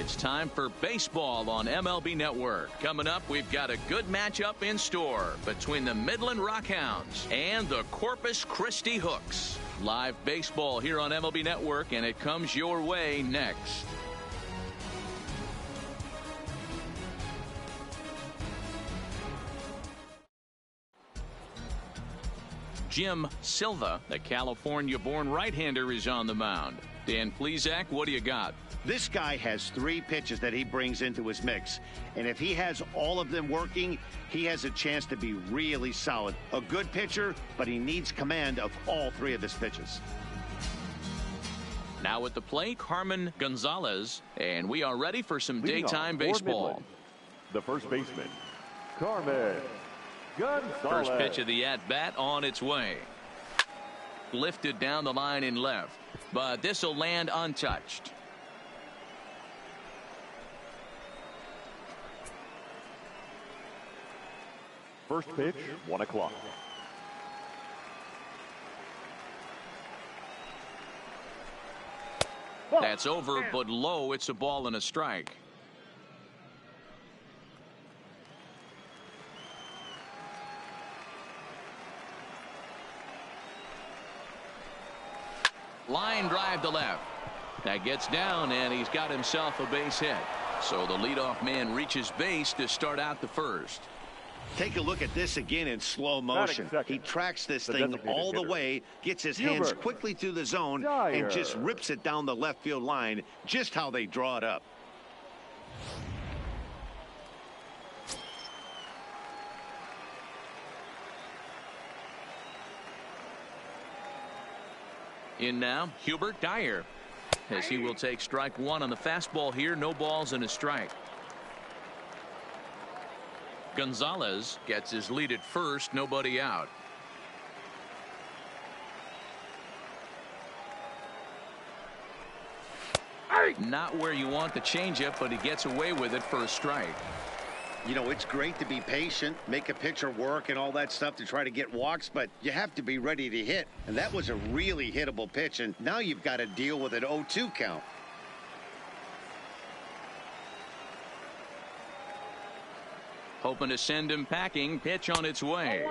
It's time for baseball on MLB Network. Coming up, we've got a good matchup in store between the Midland Rockhounds and the Corpus Christi Hooks. Live baseball here on MLB Network, and it comes your way next. Jim Silva, the California-born right-hander, is on the mound. Dan Plesac, what do you got? This guy has 3 pitches that he brings into his mix, and if he has all of them working, he has a chance to be really solid. A good pitcher, but he needs command of all 3 of his pitches. Now at the plate, Carmen Gonzalez, and we are ready for some daytime baseball. The first baseman, Carmen Gonzalez. First pitch of the at-bat on its way. Lifted down the line in left, but this will land untouched. First pitch, 1 o'clock. That's over, but low. It's a ball and a strike. Line drive to left. That gets down, and he's got himself a base hit. So the leadoff man reaches base to start out the first. Take a look at this again in slow motion. He tracks this thing all the way, gets his hands quickly through the zone, and just rips it down the left field line, just how they draw it up. In now, Hubert Dyer, as he will take strike 1 on the fastball here. No balls and a strike. Gonzalez gets his lead at first, nobody out. Not where you want the changeup, but he gets away with it for a strike. You know, it's great to be patient, make a pitcher work and all that stuff to try to get walks, but you have to be ready to hit. And that was a really hittable pitch, and now you've got to deal with an 0-2 count. Hoping to send him packing. Pitch on its way.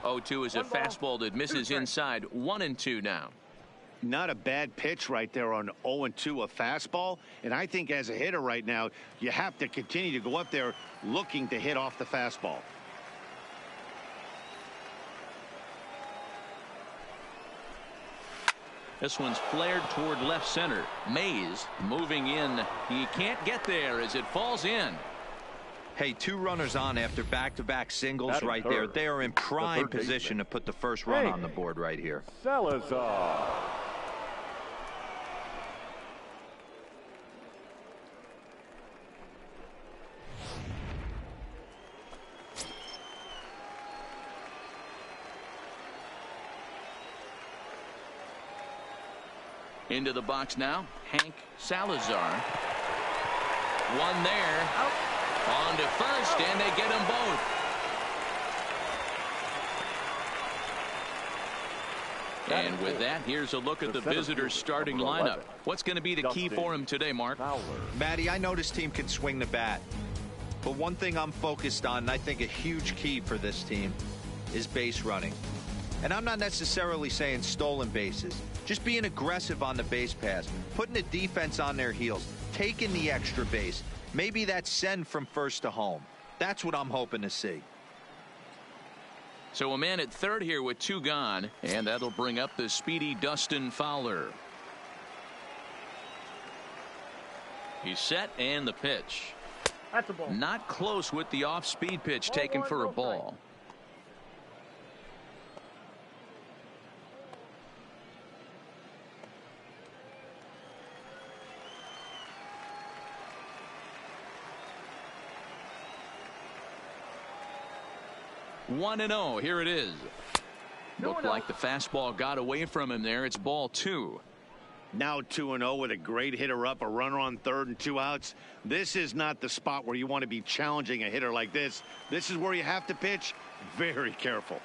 0-2 is a fastball that misses inside. 1-2 now. Not a bad pitch right there on 0-2, a fastball. And I think as a hitter right now, you have to continue to go up there looking to hit off the fastball. This one's flared toward left center. Mays moving in. He can't get there as it falls in. Hey, 2 runners on after back-to-back singles right there. They are in prime position to put the first run on the board right here. Salazar. Into the box now, Hank Salazar. One there. Out. On to first, and they get them both. And with that, here's a look at the visitors' starting lineup. What's going to be the key for him today, Mark? Matty, I know this team can swing the bat. But one thing I'm focused on, and I think a huge key for this team, is base running. And I'm not necessarily saying stolen bases. Just being aggressive on the base pass, putting the defense on their heels, taking the extra base. Maybe that's send from first to home. That's what I'm hoping to see. So a man at third here with 2 gone, and that'll bring up the speedy Dustin Fowler. He's set, and the pitch. That's a ball. Not close with the off-speed pitch taken for a ball. One and 0. Here it is. Looked like the fastball got away from him there. It's ball 2. Now 2-0 with a great hitter up, a runner on third and 2 outs. This is not the spot where you want to be challenging a hitter like this. This is where you have to pitch very careful.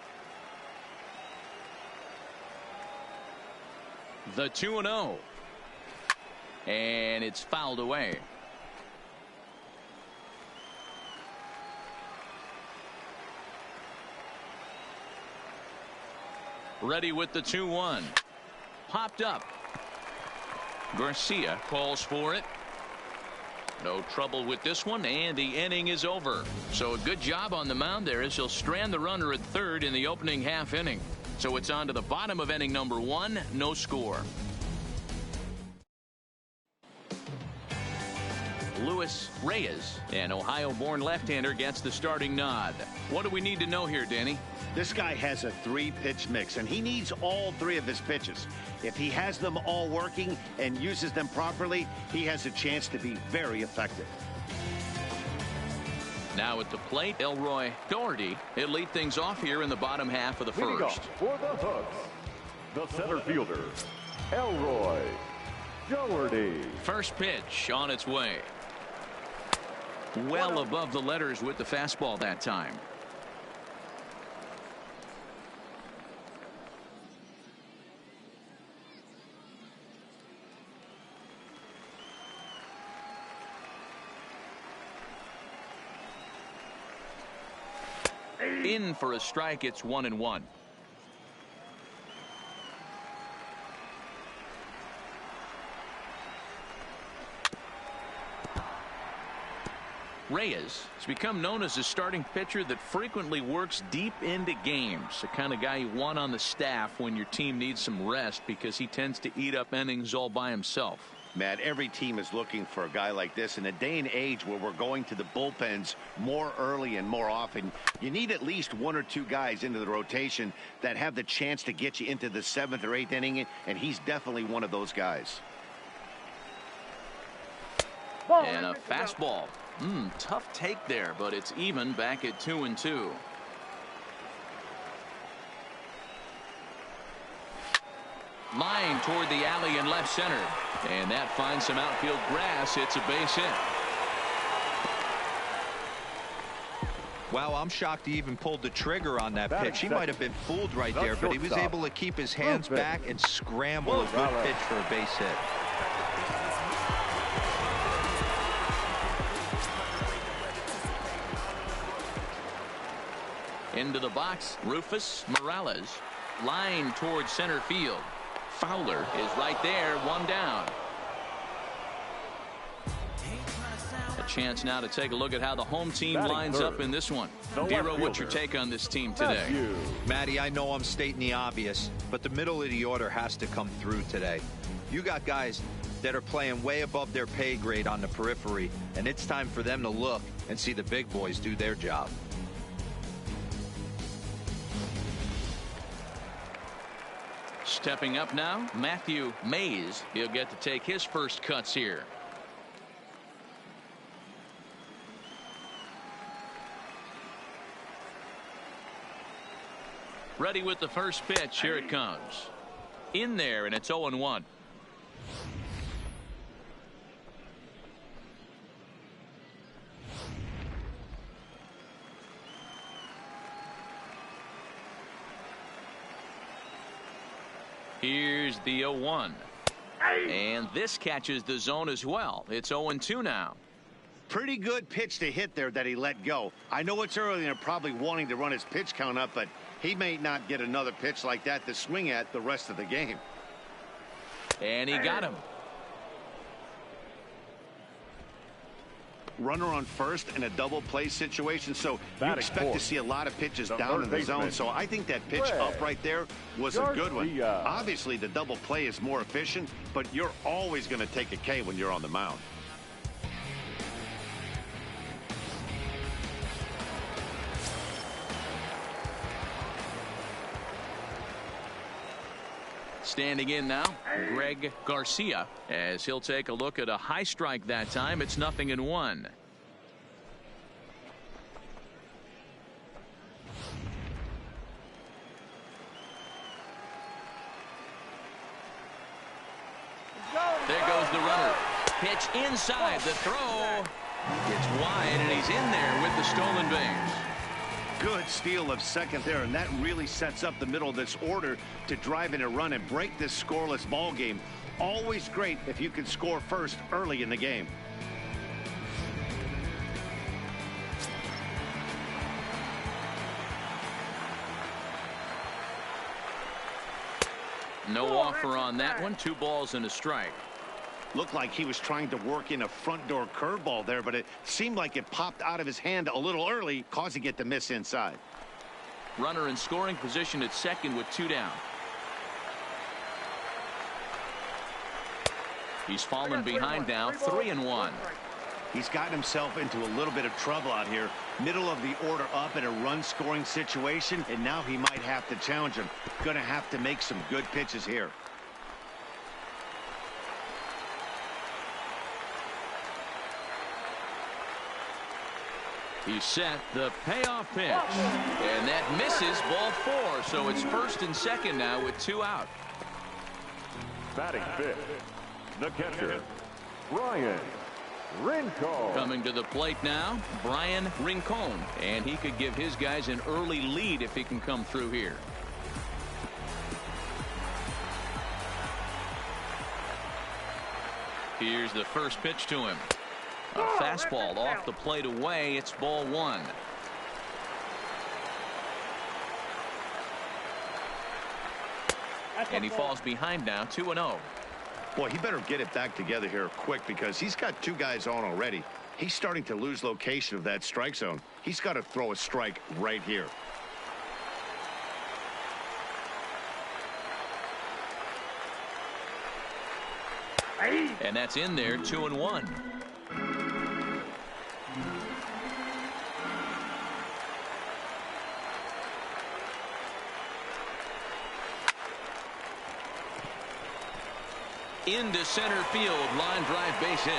The 2-0. And it's fouled away. Ready with the 2-1. Popped up. Garcia calls for it. No trouble with this one, and the inning is over. So a good job on the mound there as he'll strand the runner at third in the opening half inning. So it's on to the bottom of inning number 1, no score. Luis Reyes, an Ohio-born left-hander, gets the starting nod. What do we need to know here, Danny? This guy has a 3-pitch mix, and he needs all 3 of his pitches. If he has them all working and uses them properly, he has a chance to be very effective. Now at the plate, Elroy Doherty. He'll lead things off here in the bottom half of the first. For the Hooks, the center fielder, Elroy Doherty. First pitch on its way. Well above the letters with the fastball that time. In for a strike. It's 1-1. Reyes has become known as a starting pitcher that frequently works deep into games. The kind of guy you want on the staff when your team needs some rest, because he tends to eat up innings all by himself. Matt, every team is looking for a guy like this. In a day and age where we're going to the bullpens more early and more often, you need at least 1 or 2 guys into the rotation that have the chance to get you into the 7th or 8th inning, and he's definitely one of those guys. And a fastball. Tough take there, but it's even back at 2-2. Line toward the alley in left center, and that finds some outfield grass. It's a base hit. Wow, I'm shocked he even pulled the trigger on that pitch. He might have been fooled right there, but he was able to keep his hands back and scramble a good pitch for a base hit. Into the box, Rufus Morales. Line towards center field. Fowler is right there, 1 down. A chance now to take a look at how the home team lines up in this one. Dero, what's your take on this team today? Matty, I know I'm stating the obvious, but the middle of the order has to come through today. You got guys that are playing way above their pay grade on the periphery, and it's time for them to look and see the big boys do their job. Stepping up now, Matthew Mays. He'll get to take his first cuts here. Ready with the first pitch. Here it comes. In there, and it's 0-1. Here's the 0-1. And this catches the zone as well. It's 0-2 now. Pretty good pitch to hit there that he let go. I know it's early and they're probably wanting to run his pitch count up, but he may not get another pitch like that to swing at the rest of the game. And he got him. Runner on first in a double play situation, so you expect to see a lot of pitches down in the zone. So I think that pitch up right there was a good one. Obviously the double play is more efficient, but you're always going to take a K when you're on the mound. Standing in now, Greg Garcia, as he'll take a look at a high strike that time. It's 0-1. There goes the runner. Pitch inside. The throw. It's wide, and he's in there with the stolen base. Good steal of second there, and that really sets up the middle of this order to drive in a run and break this scoreless ball game. Always great if you can score first early in the game. No offer on that one. 2 balls and a strike. Looked like he was trying to work in a front door curveball there, but it seemed like it popped out of his hand a little early, causing it to miss inside. Runner in scoring position at second with 2 down. He's fallen behind now, 3-1. He's gotten himself into a little bit of trouble out here. Middle of the order up in a run-scoring situation, and now he might have to challenge him. Going to have to make some good pitches here. He's set the payoff pitch. And that misses, ball 4. So it's first and second now with 2 out. Batting fifth, the catcher, Brian Rincon. Coming to the plate now, Brian Rincon. And he could give his guys an early lead if he can come through here. Here's the first pitch to him. A fastball off the plate away. It's ball 1. And he falls behind now, 2-0. Boy, he better get it back together here quick because he's got 2 guys on already. He's starting to lose location of that strike zone. He's got to throw a strike right here. And that's in there, 2-1. Into center field, line drive, base hit.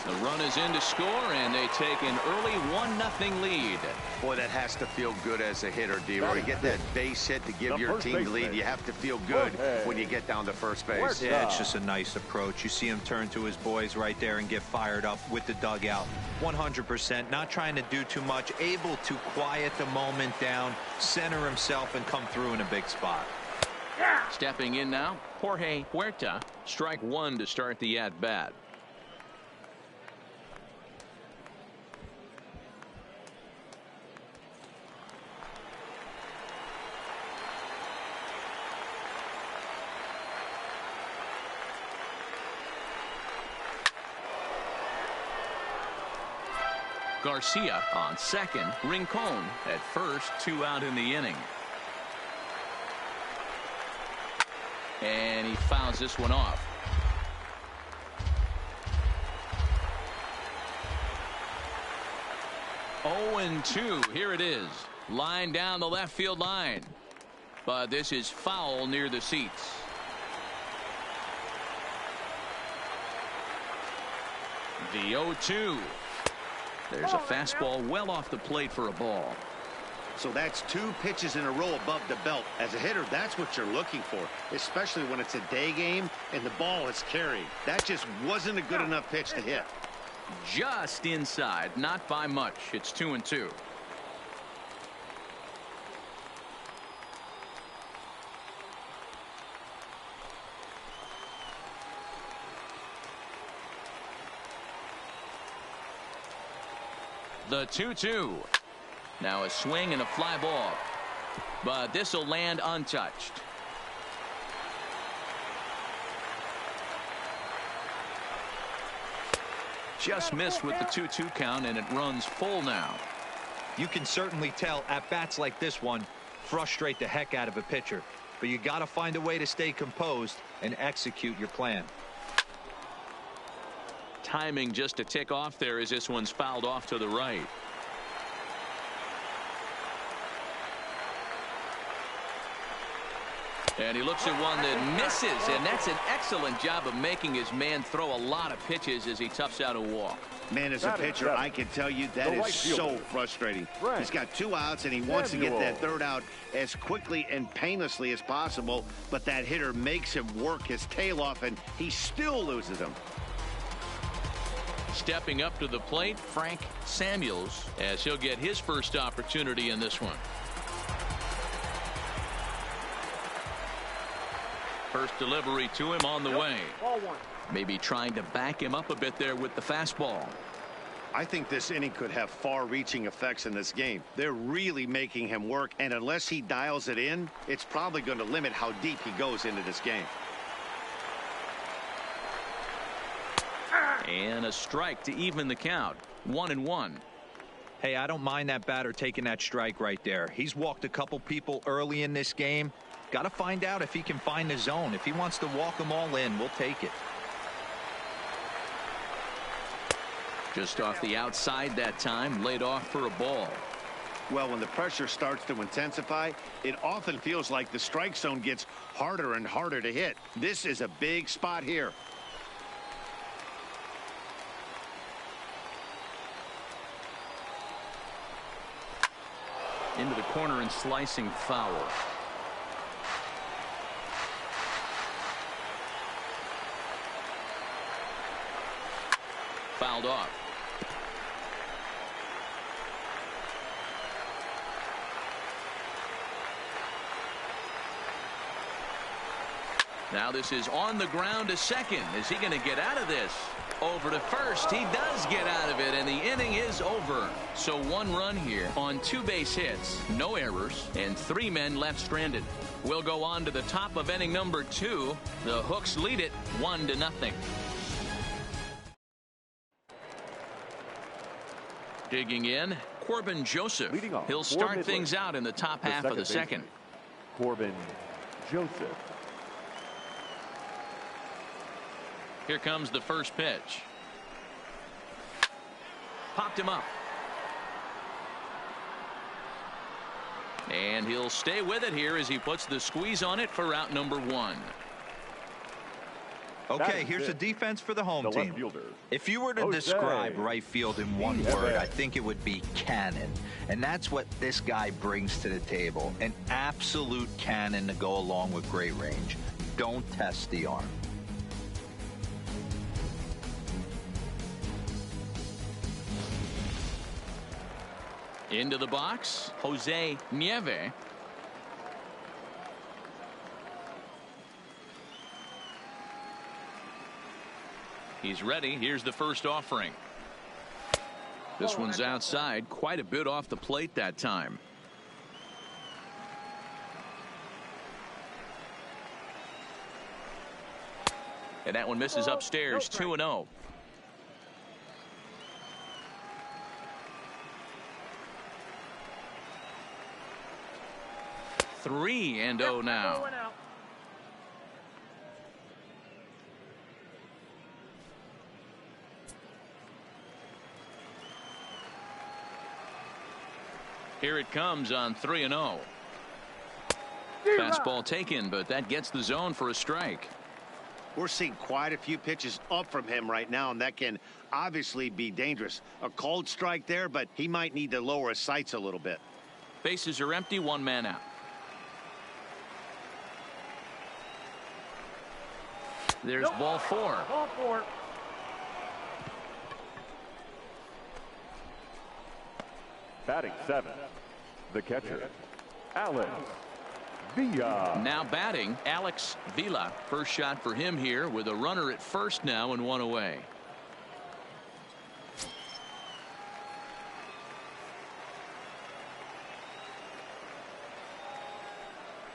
The run is in to score, and they take an early 1-0 lead. Boy, that has to feel good as a hitter, D-Roy. You get that base hit to give your team the lead. You have to feel good when you get down to first base. Yeah, it's just a nice approach. You see him turn to his boys right there and get fired up with the dugout. 100%, not trying to do too much, able to quiet the moment down, center himself, and come through in a big spot. Stepping in now, Jorge Huerta. Strike 1 to start the at-bat. Garcia on second. Rincon at first. 2 out in the inning. And he fouls this one off. Oh, and 2. Here it is. Line down the left field line. But this is foul near the seats. The 0-2. There's a fastball well off the plate for a ball. So that's 2 pitches in a row above the belt. As a hitter, that's what you're looking for, especially when it's a day game and the ball is carried. That just wasn't a good enough pitch to hit. Just inside, not by much. It's 2-2. The 2-2. Now a swing and a fly ball. But this will land untouched. Just missed with the 2-2 count, and it runs full now. You can certainly tell at bats like this one frustrate the heck out of a pitcher. But you got to find a way to stay composed and execute your plan. Timing just to tick off there as this one's fouled off to the right. And he looks at one that misses, and that's an excellent job of making his man throw a lot of pitches as he toughs out a walk. Man, as a pitcher, I can tell you that is so frustrating. He's got 2 outs, and he wants to get that 3rd out as quickly and painlessly as possible, but that hitter makes him work his tail off, and he still loses him. Stepping up to the plate, Frank Samuels, as he'll get his first opportunity in this one. First delivery to him on the way. Maybe trying to back him up a bit there with the fastball. I think this inning could have far-reaching effects in this game. They're really making him work, and unless he dials it in, it's probably going to limit how deep he goes into this game. And a strike to even the count. 1-1. Hey, I don't mind that batter taking that strike right there. He's walked a couple people early in this game. Got to find out if he can find the zone. If he wants to walk them all in, we'll take it. Just off the outside that time, laid off for a ball. Well, when the pressure starts to intensify, it often feels like the strike zone gets harder and harder to hit. This is a big spot here. Into the corner and slicing foul. Fouled off. Now this is on the ground to second. Is he going to get out of this? Over to first. He does get out of it, and the inning is over. So 1 run here on 2 base hits, no errors, and 3 men left stranded. We'll go on to the top of inning number 2. The Hooks lead it 1-0. Digging in, Corbin Joseph. He'll start things out in the top half of the second. Corbin Joseph. Here comes the first pitch. Popped him up. And he'll stay with it here as he puts the squeeze on it for out number 1. Okay, here's the defense for the home team. If you were to describe right field in one word, I think it would be cannon. And that's what this guy brings to the table. An absolute cannon to go along with great range. Don't test the arm. Into the box, Jose Nieve. He's ready. Here's the first offering. This one's outside, quite a bit off the plate that time. And that one misses upstairs. 2-0. Three and 0 now. Here it comes on 3-0. Fastball taken, but that gets the zone for a strike. We're seeing quite a few pitches up from him right now, and that can obviously be dangerous. A cold strike there, but he might need to lower his sights a little bit. Bases are empty, 1 man out. There's ball 4. Ball 4. Batting 7, the catcher, Alex Villa. Now batting, Alex Villa. First shot for him here with a runner at first now and 1 away.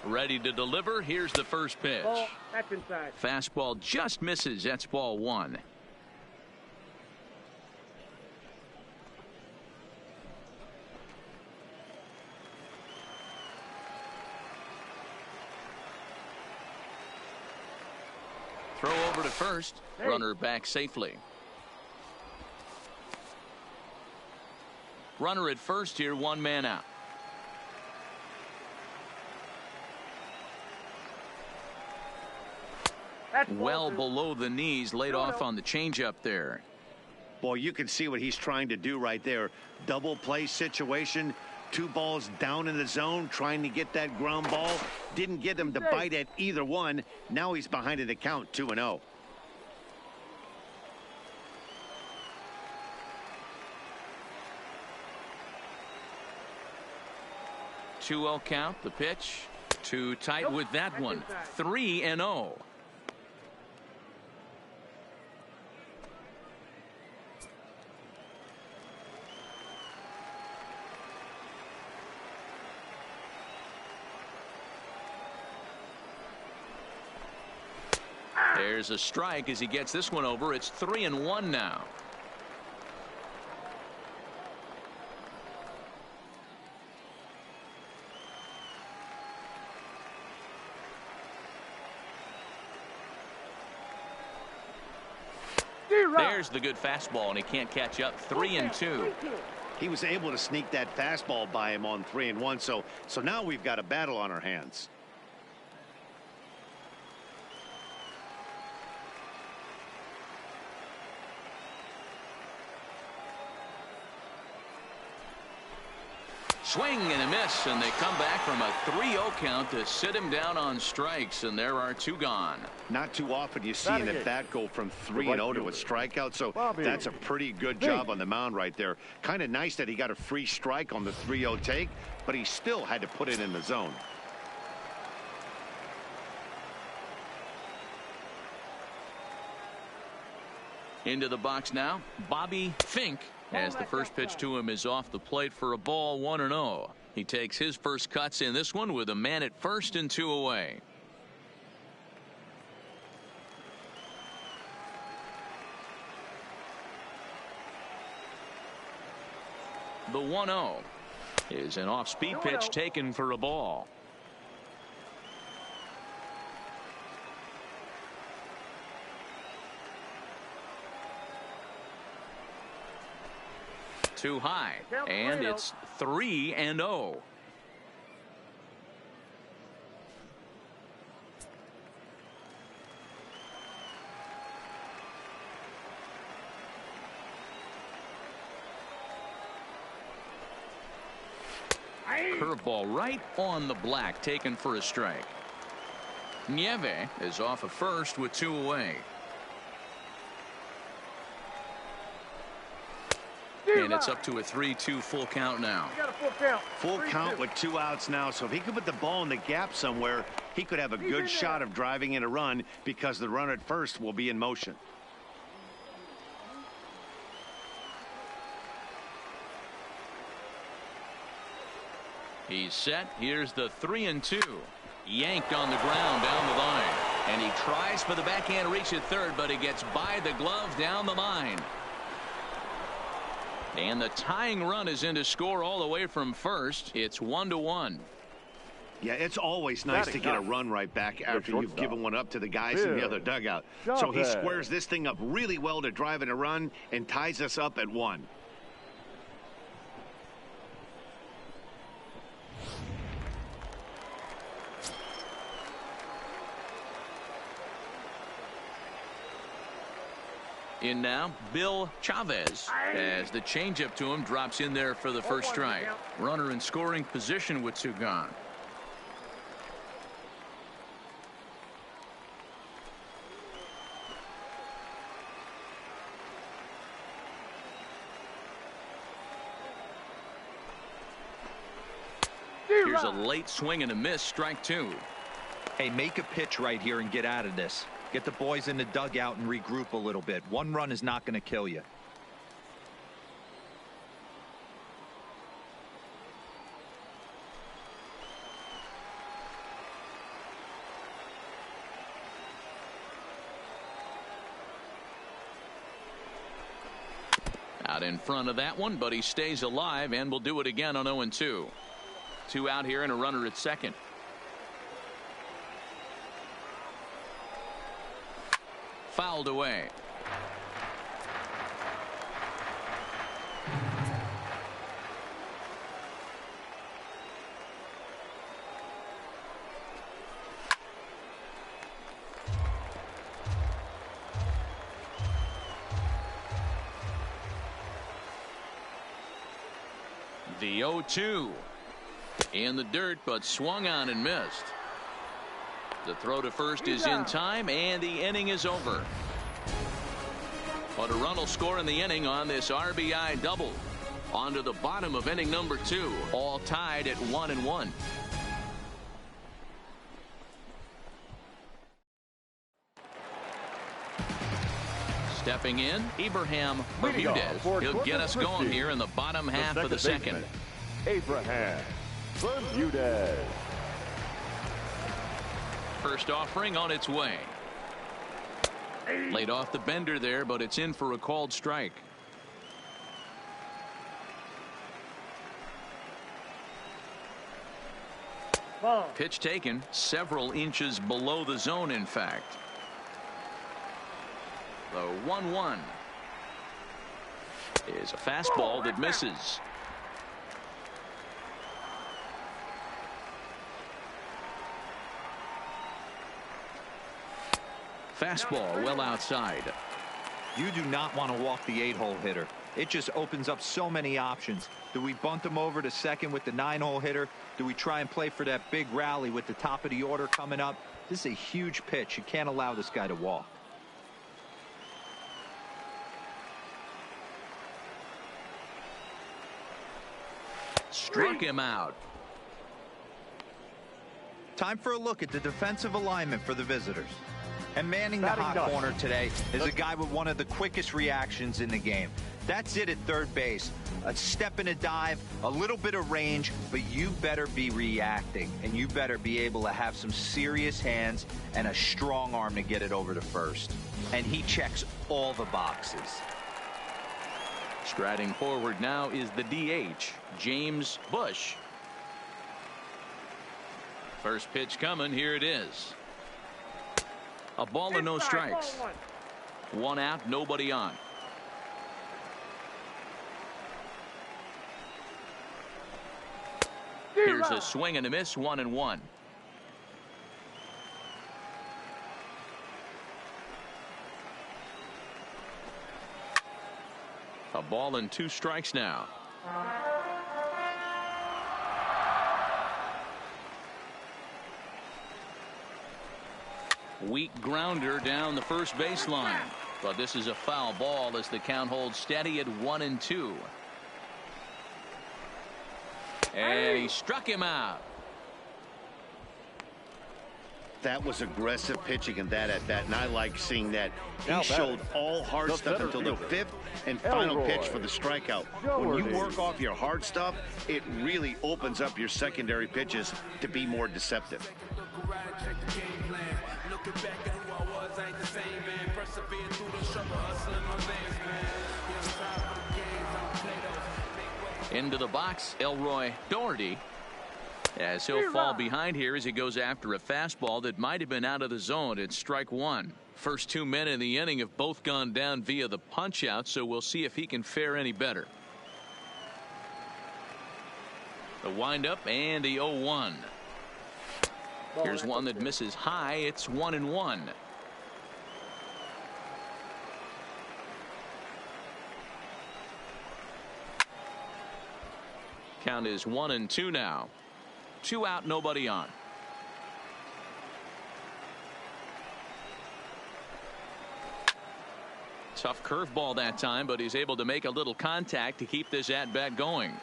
Ready to deliver. Here's the first pitch. Ball, that's inside. Fastball just misses. That's ball 1. Throw over to first. Hey. Runner back safely. Runner at first here, 1 man out. That's Well below the knees, laid off on the changeup there. Boy, you can see what he's trying to do right there. Double play situation. 2 balls down in the zone, trying to get that ground ball. Didn't get him to bite at either one. Now he's behind in the count, 2-0. Two-0 count. The pitch. Too tight with that one. 3-0. There's a strike as he gets this one over. It's 3-1 now. There's the good fastball, and he can't catch up. 3-2. He was able to sneak that fastball by him on 3-1. So now we've got a battle on our hands. Swing and a miss, and they come back from a 3-0 count to sit him down on strikes, and there are 2 gone. Not too often you see an at-bat go from 3-0 to a strikeout, so that's a pretty good job on the mound right there. Kind of nice that he got a free strike on the 3-0 take, but he still had to put it in the zone. Into the box now, Bobby Fink, as the first pitch to him is off the plate for a ball. 1-0. He takes his first cuts in this one with a man at first and 2 away. The 1-0 is an off-speed pitch taken for a ball. Too high, and it's 3-0. Curveball right on the black, taken for a strike. Nieve is off of first with 2 away. And it's up to a 3-2 full count now. Full count with 2 outs now. So if he could put the ball in the gap somewhere, he could have a good shot of driving in a run because the runner at first will be in motion. He's set. Here's the 3-2. Yanked on the ground down the line. And he tries for the backhand reach at third, but he gets by the glove down the line. And the tying run is in to score all the way from first. It's 1-1. Yeah, it's always nice to get a run right back after you've given one up to the guys in the other dugout. So he squares this thing up really well to drive in a run and ties us up at 1. In now, Bill Chavez, as the changeup to him drops in there for the first strike. Runner in scoring position with 2 gone. Here's a late swing and a miss, strike 2. Hey, make a pitch right here and get out of this. Get the boys in the dugout and regroup a little bit. 1 run is not going to kill you. Out in front of that one, but he stays alive and will do it again on 0-2. 2 out here and a runner at second. Fouled away. The 0-2 in the dirt, but swung on and missed. The throw to first is in time, and the inning is over. But a run will score in the inning on this RBI double. On to the bottom of inning number 2, all tied at 1-1. Stepping in, Abraham Bermudez. He'll get us going here in the bottom half of the second. Abraham Bermudez. First offering on its way. Laid off the bender there, but it's in for a called strike. Pitch taken several inches below the zone, in fact. The 1-1 is a fastball that misses. Fastball well outside. You do not want to walk the 8-hole hitter. It just opens up so many options. Do we bunt him over to second with the 9-hole hitter? Do we try and play for that big rally with the top of the order coming up? This is a huge pitch. You can't allow this guy to walk. Struck him out. Time for a look at the defensive alignment for the visitors. And manning the hot corner today is a guy with one of the quickest reactions in the game. That's it at third base. A step and a dive, a little bit of range, but you better be reacting, and you better be able to have some serious hands and a strong arm to get it over to first. And he checks all the boxes. Striding forward now is the DH, James Bush. First pitch coming. Here it is. A ball and no strikes. One out, nobody on. Here's a swing and a miss, 1-1. A ball and 2 strikes now. Weak grounder down the first baseline, but this is a foul ball as the count holds steady at 1-2. And he struck him out. That was aggressive pitching in that at bat, and I like seeing that. He showed all hard stuff until the 5th and final pitch for the strikeout. When you work off your hard stuff, it really opens up your secondary pitches to be more deceptive. Into the box, Elroy Doherty, as he'll fall behind here as he goes after a fastball that might have been out of the zone. It's strike 1. First 2 men in the inning have both gone down via the punch out, so we'll see if he can fare any better. The windup and the 0-1. Here's one that misses high. It's 1-1. Count is 1-2 now. 2 out, nobody on. Tough curveball that time, but he's able to make a little contact to keep this at bat going.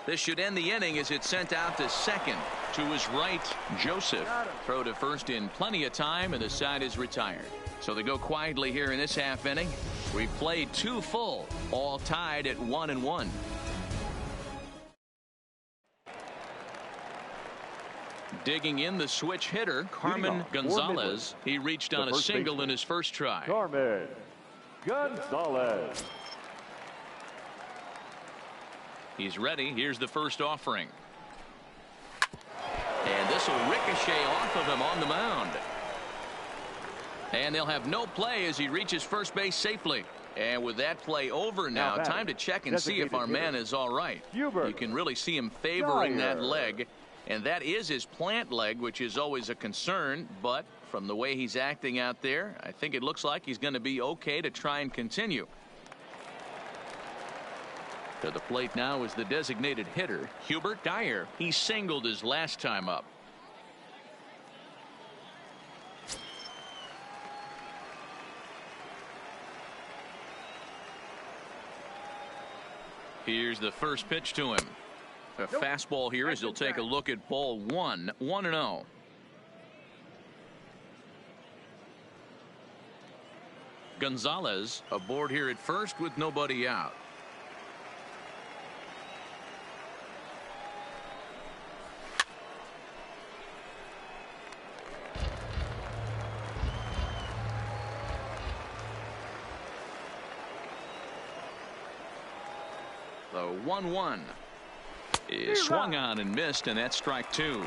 This should end the inning as it's sent out to second. To his right, Joseph. Throw to first in plenty of time, and the side is retired. So they go quietly here in this half inning. We've played 2 full, all tied at 1-1. Digging in the switch hitter, Carmen Gonzalez. He reached on a single in his first try. Carmen Gonzalez. He's ready. Here's the first offering. And this will ricochet off of him on the mound. And they'll have no play as he reaches first base safely. And with that play over now, time to check and see if our man is all right. You can really see him favoring that leg. And that is his plant leg, which is always a concern. But from the way he's acting out there, I think it looks like he's going to be okay to try and continue. To the plate now is the designated hitter, Hubert Dyer. He singled his last time up. Here's the first pitch to him. A fastball here as he'll take a look at ball 1. 1-0. Gonzalez aboard here at first with nobody out. The 1-1 is swung on and missed, and that's strike two.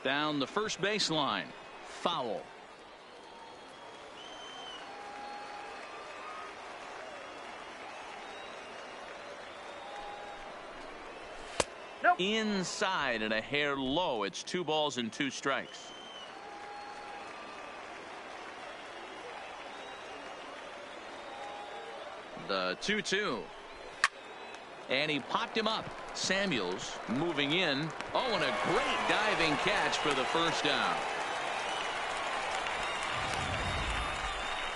Down the first baseline. Foul. Nope. Inside and a hair low. It's 2 balls and 2 strikes. The 2-2. And he popped him up. Samuels moving in. Oh, and a great diving catch for the first down.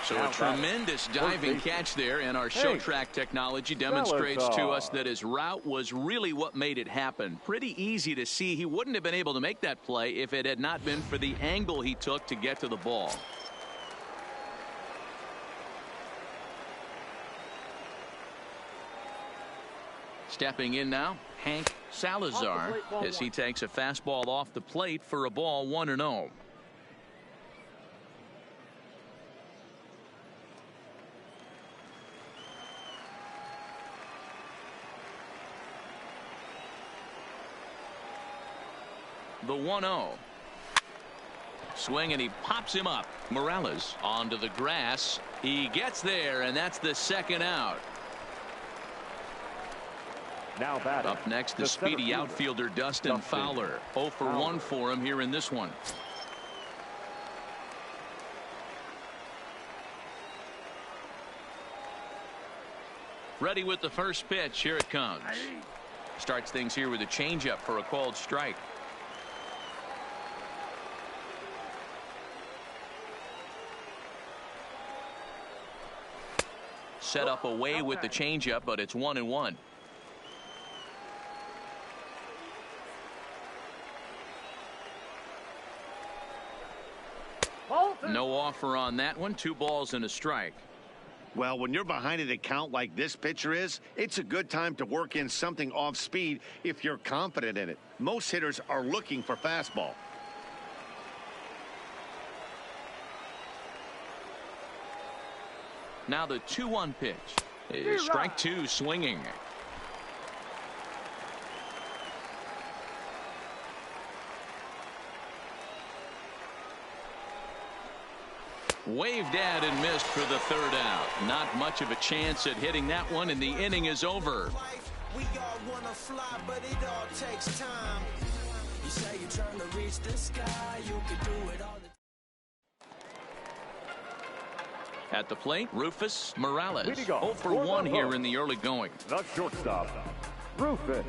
So a tremendous diving catch there, and our show track technology demonstrates to us that his route was really what made it happen. Pretty easy to see he wouldn't have been able to make that play if it had not been for the angle he took to get to the ball. Stepping in now, Hank Salazar, as he takes a fastball off the plate for a ball 1-0. The 1-0. Swing, and he pops him up. Morales onto the grass. He gets there, and that's the second out. Now batting. Up next, the speedy outfielder Dustin Fowler. 0 for 1 for him here in this one. Ready with the first pitch. Here it comes. Starts things here with a changeup for a called strike. Set up away with the changeup, but it's 1-1. No offer on that one. 2 balls and a strike. Well, when you're behind an account like this pitcher is, it's a good time to work in something off speed if you're confident in it. Most hitters are looking for fastball. Now the 2-1 pitch is strike 2, swinging. Waved at and missed for the third out. Not much of a chance at hitting that one, and the inning is over. We all wanna fly, but it all takes time. You say you're trying to reach the sky, you can do it all the At the plate, Rufus Morales. 0 for 1 here in the early going. The shortstop, Rufus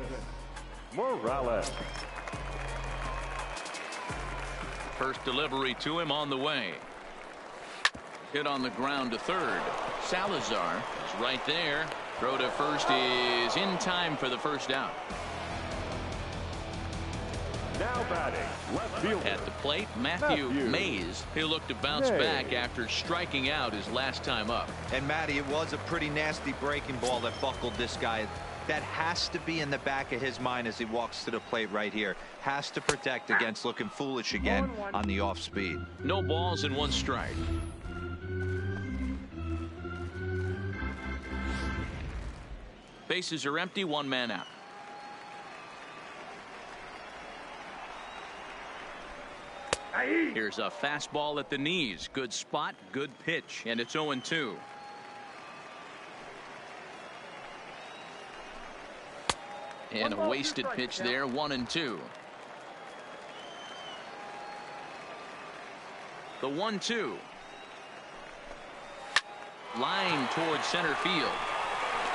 Morales. First delivery to him on the way. Hit on the ground to third. Salazar is right there. Throw to first is in time for the first out. Now batting, left fielder. At the plate, Matthew Mays. He'll look to bounce back after striking out his last time up. And Matty, it was a pretty nasty breaking ball that buckled this guy. That has to be in the back of his mind as he walks to the plate right here. Has to protect against looking foolish again on the off speed. No balls and 1 strike. Bases are empty, 1 man out. Here's a fastball at the knees. Good spot, good pitch, and it's 0-2. And a wasted pitch there, 1-2. The 1-2. Line towards center field.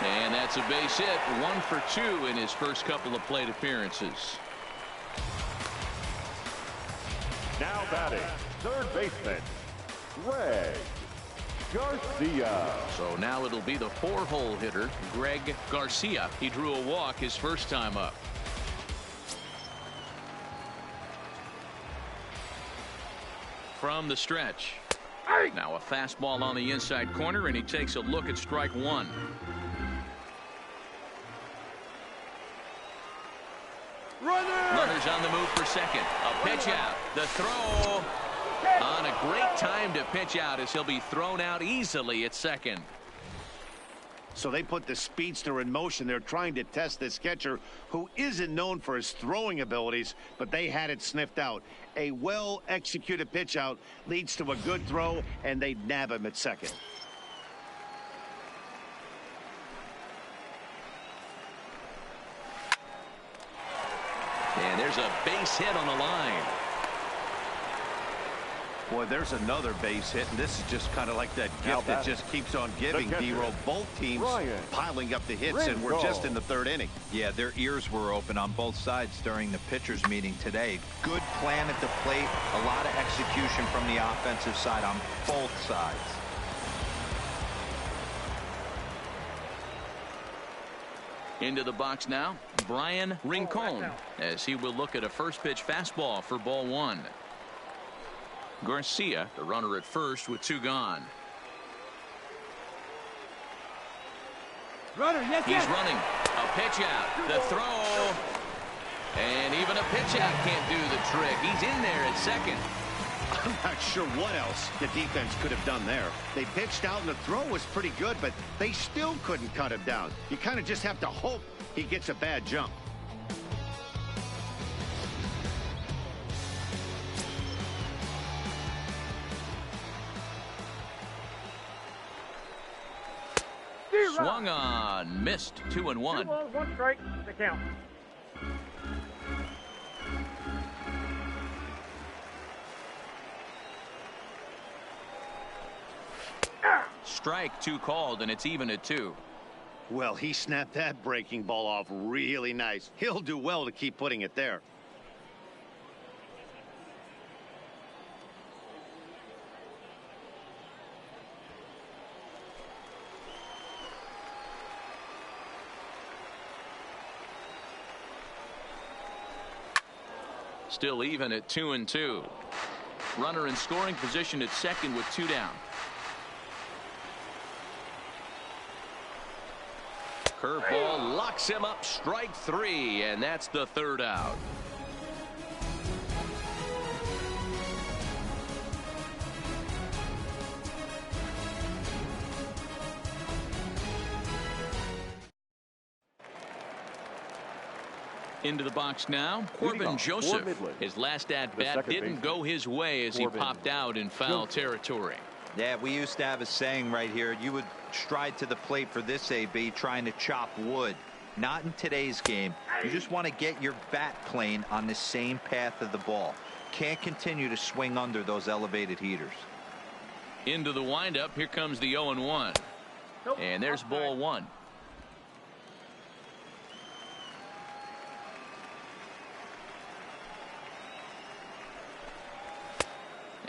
And that's a base hit. 1 for 2 in his first couple of plate appearances. Now batting, third baseman, Greg Garcia. So now it'll be the 4-hole hitter, Greg Garcia. He drew a walk his first time up. From the stretch. Now a fastball on the inside corner, and he takes a look at strike 1. Runners on the move for second. A pitch out. The throw. time to pitch out as he'll be thrown out easily at second. So they put the speedster in motion. They're trying to test this catcher who isn't known for his throwing abilities, but they had it sniffed out. A well-executed pitch out leads to a good throw, and they nab him at second. And there's a base hit on the line. Boy, there's another base hit, and this is just kind of like that gift that just keeps on giving, D-Roll. Both teams piling up the hits, and we're just in the third inning. Yeah, their ears were open on both sides during the pitchers' meeting today. Good plan at the plate, a lot of execution from the offensive side on both sides. Into the box now, Brian Rincon, as he will look at a first pitch fastball for ball one. Garcia, the runner at first with two gone. He's running. A pitch out. The throw. And even a pitch out can't do the trick. He's in there at second. I'm not sure what else the defense could have done there. They pitched out and the throw was pretty good, but they still couldn't cut him down. You kind of just have to hope he gets a bad jump. Swung on, missed. 2-1. 2 balls, 1 strike, the count. Strike 2 called, and it's even at 2. Well, he snapped that breaking ball off really nice. He'll do well to keep putting it there. Still even at 2-2. Runner in scoring position at second with 2 down. Curveball locks him up, strike 3, and that's the third out. Into the box now, Corbin Joseph. His last at-bat didn't go his way as he popped out in foul territory. Yeah, we used to have a saying right here. You would stride to the plate for this AB trying to chop wood. Not in today's game. You just want to get your bat plane on the same path of the ball. Can't continue to swing under those elevated heaters. Into the windup. Here comes the 0-1. And there's ball 1.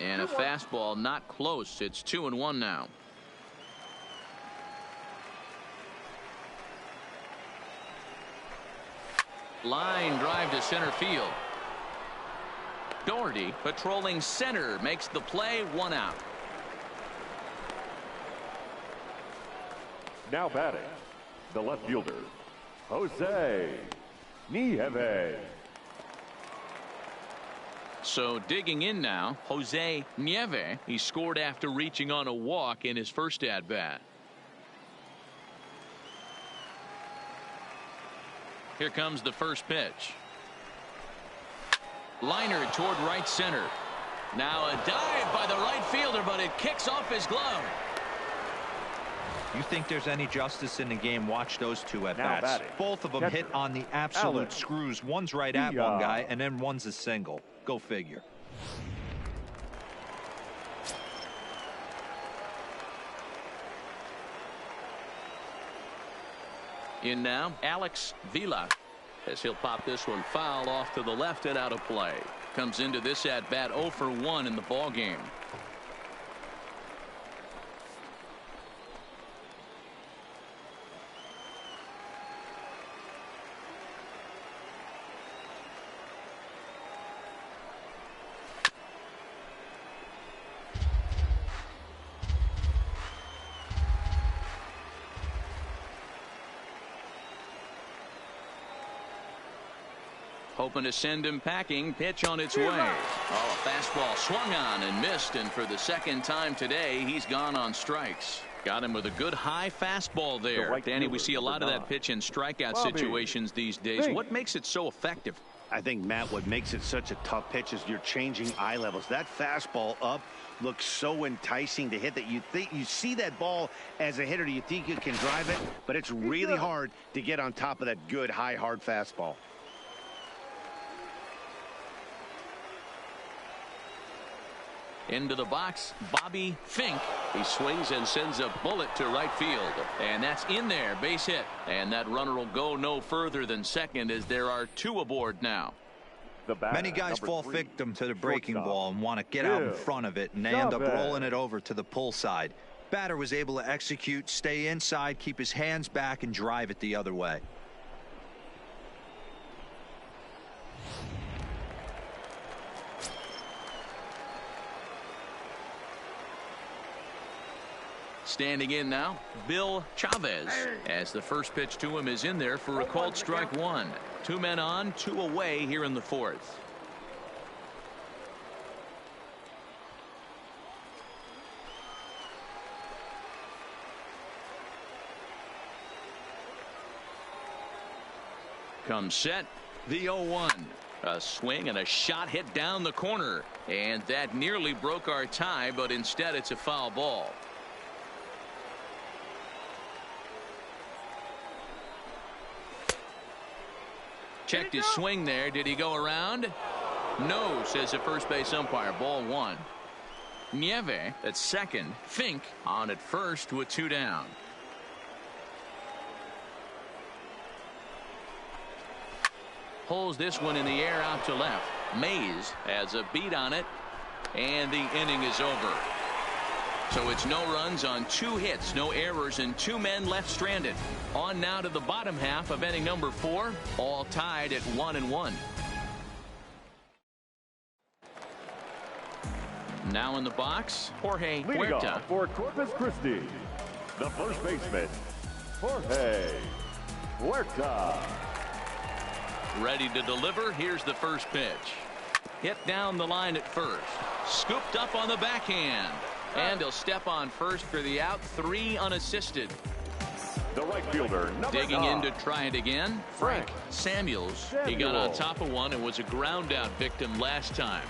And a fastball not close. It's 2-1 now. Line drive to center field. Doherty patrolling center makes the play. 1 out. Now batting, the left fielder, Jose Nieve. So digging in now, Jose Nieve. He scored after reaching on a walk in his first at-bat. Here comes the first pitch. Liner toward right center. Now a dive by the right fielder, but it kicks off his glove. You think there's any justice in the game? Watch those two at-bats. Both of them hit on the absolute screws. One's right at one guy, and then one's a single. Go figure. In now, Alex Vila, as he'll pop this one foul off to the left and out of play. Comes into this at bat 0 for 1 in the ball game. Hoping to send him packing. Pitch on its way. Oh, a fastball swung on and missed, and for the second time today, he's gone on strikes. Got him with a good high fastball there. Danny, we see a lot of that pitch in strikeout situations these days. What makes it so effective? I think, Matt, what makes it such a tough pitch is you're changing eye levels. That fastball up looks so enticing to hit that you think you see that ball as a hitter. You think you can drive it, but it's really hard to get on top of that good high hard fastball. Into the box, Bobby Fink. He swings and sends a bullet to right field. And that's in there, base hit. And that runner will go no further than second as there are two aboard now. Many guys fall victim to the breaking ball and want to get out in front of it, and they end up rolling it over to the pull side. Batter was able to execute, stay inside, keep his hands back, and drive it the other way. Standing in now, Bill Chavez, as the first pitch to him is in there for a called strike one. 2 men on, 2 away here in the fourth. Comes set, the 0-1. A swing and a shot hit down the corner, and that nearly broke our tie, but instead it's a foul ball. Checked his swing there. Did he go around? No, says the first base umpire. Ball 1. Nieve at second. Fink on at first with 2 down. Pulls this one in the air out to left. Mays has a beat on it, and the inning is over. So it's no runs on 2 hits, no errors, and 2 men left stranded. On now to the bottom half of inning number 4, all tied at 1-1. Now in the box, Jorge Huerta. For Corpus Christi, the first baseman, Jorge Huerta. Ready to deliver. Here's the first pitch. Hit down the line at first. Scooped up on the backhand. And he'll step on first for the out. 3 unassisted. The right fielder, digging in to try it again. Frank Samuels. He got on top of one and was a ground out victim last time.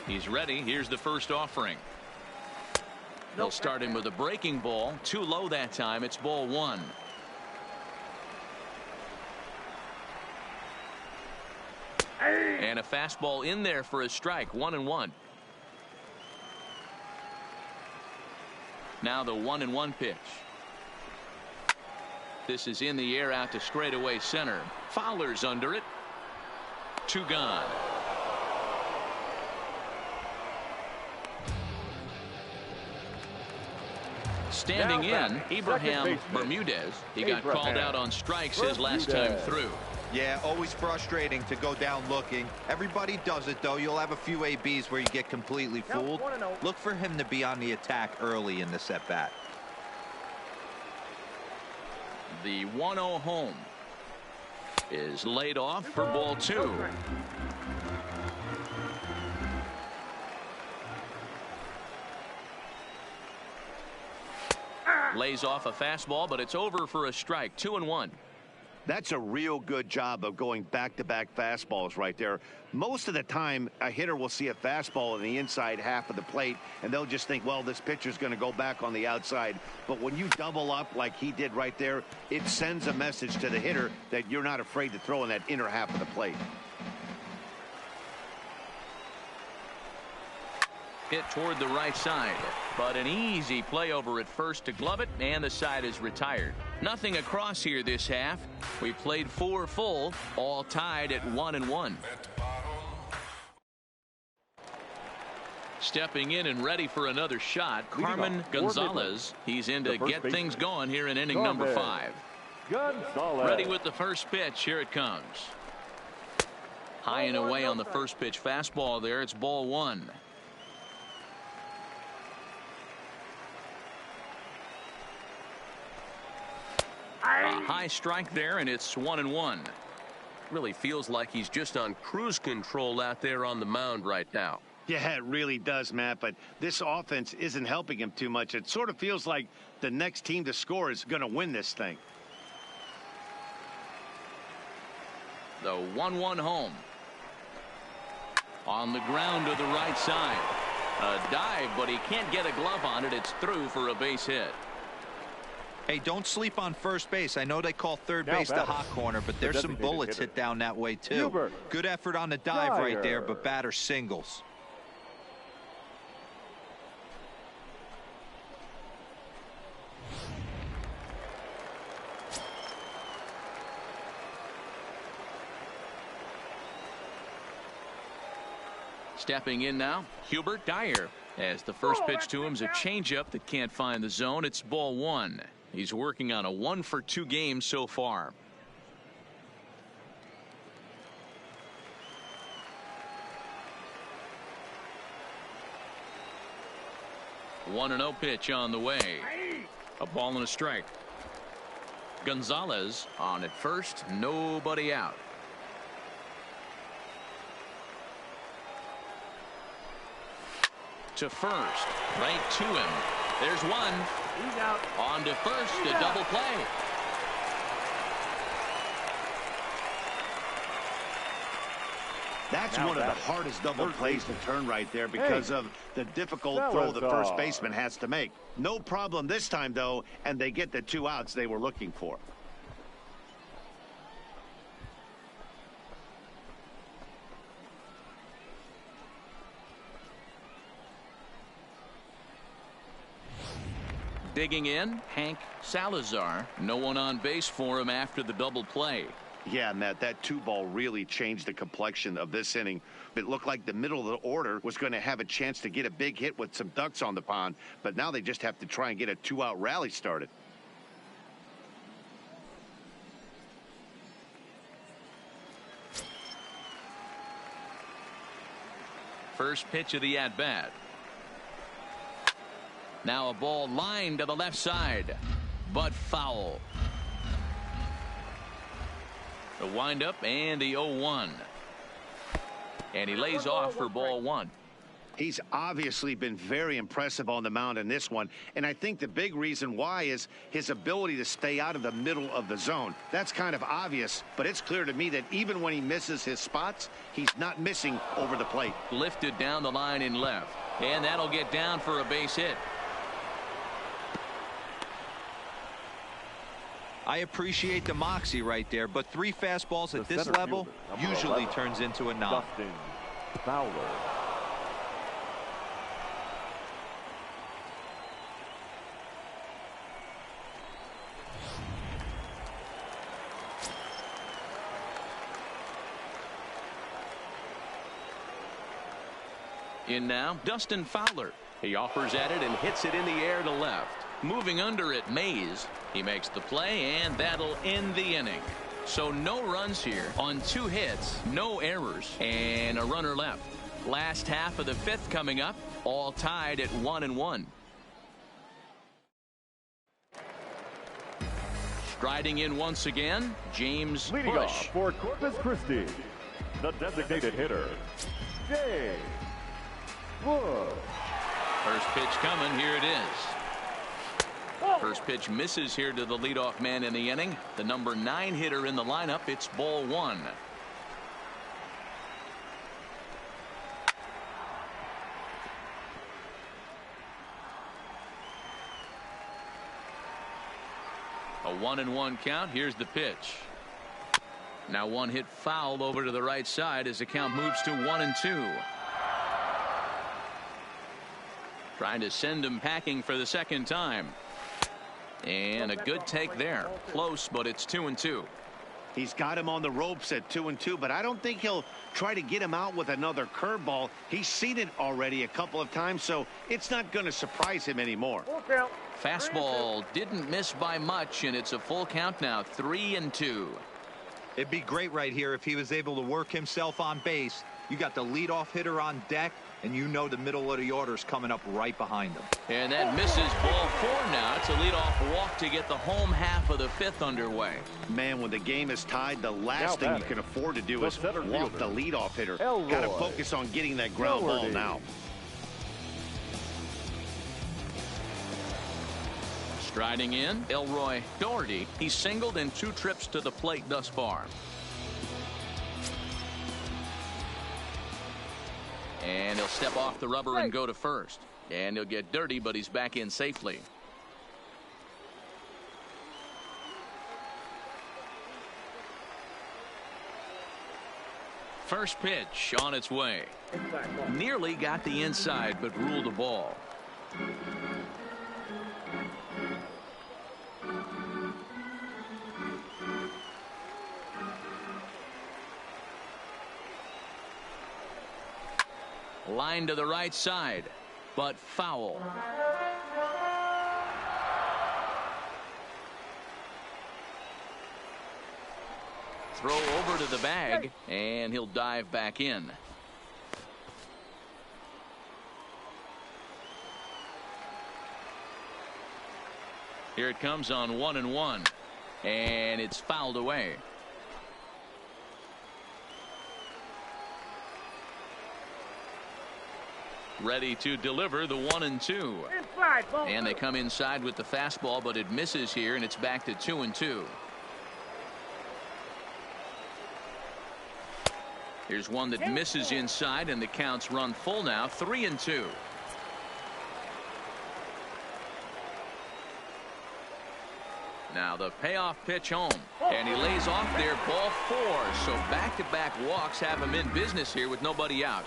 He's ready. Here's the first offering. They'll start him with a breaking ball. Too low that time. It's ball 1. And a fastball in there for a strike. 1-1. Now the 1-1 pitch. This is in the air out to straightaway center. Fowler's under it. 2 gone. Standing in, Abraham Bermudez. He got called out on strikes his last time through. Yeah, always frustrating to go down looking. Everybody does it, though. You'll have a few ABs where you get completely fooled. Look for him to be on the attack early in this at-bat. The 1-0 home is laid off for ball 2. Lays off a fastball, but it's over for a strike. 2-1. That's a real good job of going back-to-back fastballs right there. Most of the time, a hitter will see a fastball in the inside half of the plate, and they'll just think, well, this pitcher's going to go back on the outside. But when you double up like he did right there, it sends a message to the hitter that you're not afraid to throw in that inner half of the plate. Hit toward the right side, but an easy play over at first to glove it, and the side is retired. Nothing across here this half. We played 4 full, all tied at 1-1. Stepping in and ready for another shot, Carmen Gonzalez. He's in to get things going here in inning number 5. Ready with the first pitch. Here it comes. High and away on the first pitch fastball there. It's ball 1. high strike there, and it's 1-1. Really feels like he's just on cruise control out there on the mound right now. Yeah, it really does, Matt, but this offense isn't helping him too much. It sort of feels like the next team to score is going to win this thing. The 1-1 home. On the ground to the right side. A dive, but he can't get a glove on it. It's through for a base hit. Hey, don't sleep on first base. I know they call third base the hot corner, but there's some bullets hit down that way, too. Good effort on the dive right there, but batter singles. Stepping in now, Hubert Dyer. As the first pitch to him is a changeup that can't find the zone. It's ball one. He's working on a 1-for-2 game so far. One and 0 pitch on the way. A ball and a strike. Gonzalez on at first. Nobody out. To first, right to him. There's one. He's out. On to first, a double play. That's one of the hardest double plays to turn right there because of the difficult throw the first baseman has to make. No problem this time, though, and they get the 2 outs they were looking for. Digging in, Hank Salazar. No one on base for him after the double play. Yeah, Matt, that 2-ball really changed the complexion of this inning. It looked like the middle of the order was going to have a chance to get a big hit with some ducks on the pond, but now they just have to try and get a 2-out rally started. First pitch of the at-bat. Now a ball lined to the left side, but foul. The windup and the 0-1. And he lays off for ball one. He's obviously been very impressive on the mound in this one, and I think the big reason why is his ability to stay out of the middle of the zone. That's kind of obvious, but it's clear to me that even when he misses his spots, he's not missing over the plate. Lifted down the line in left, and that'll get down for a base hit. I appreciate the moxie right there, but 3 fastballs at this level usually turns into a knock. Dustin Fowler. In now, Dustin Fowler. He offers at it and hits it in the air to left. Moving under it, Mays. He makes the play, and that'll end the inning. So no runs here on 2 hits, no errors, and a runner left. Last half of the 5th coming up, all tied at 1-1. Striding in once again, James Leading Bush. off for Corpus Christi, the designated hitter, James Bush. First pitch coming, here it is. First pitch misses here to the leadoff man in the inning. The number 9 hitter in the lineup. It's ball one. A 1-1 count. Here's the pitch. Now one hit foul over to the right side as the count moves to 1-2. Trying to send him packing for the second time. And a good take there. Close, but it's 2-2. He's got him on the ropes at 2-2, but I don't think he'll try to get him out with another curveball. He's seen it already a couple of times, so it's not going to surprise him anymore. Fastball didn't miss by much, and it's a full count now, 3-2. It'd be great right here if he was able to work himself on base You got the leadoff hitter on deck, and you know the middle of the order is coming up right behind them. And that misses ball 4 now. It's a leadoff walk to get the home half of the 5th underway. Man, when the game is tied, the last thing you can afford to do is walk the leadoff hitter. Got to focus on getting that ground ball now. Striding in, Elroy Doherty. He's singled in 2 trips to the plate thus far. And he'll step off the rubber and go to first. And he'll get dirty, but he's back in safely. First pitch on its way. Nearly got the inside, but ruled a ball. Line to the right side, but foul. Throw over to the bag, and he'll dive back in. Here it comes on 1-1, and it's fouled away. Ready to deliver the 1-2. And they come inside with the fastball, but it misses here, and it's back to 2-2. Here's one that misses inside, and the counts run full now, 3-2. Now the payoff pitch home, and he lays off there, ball 4. So back-to-back walks have him in business here with nobody out.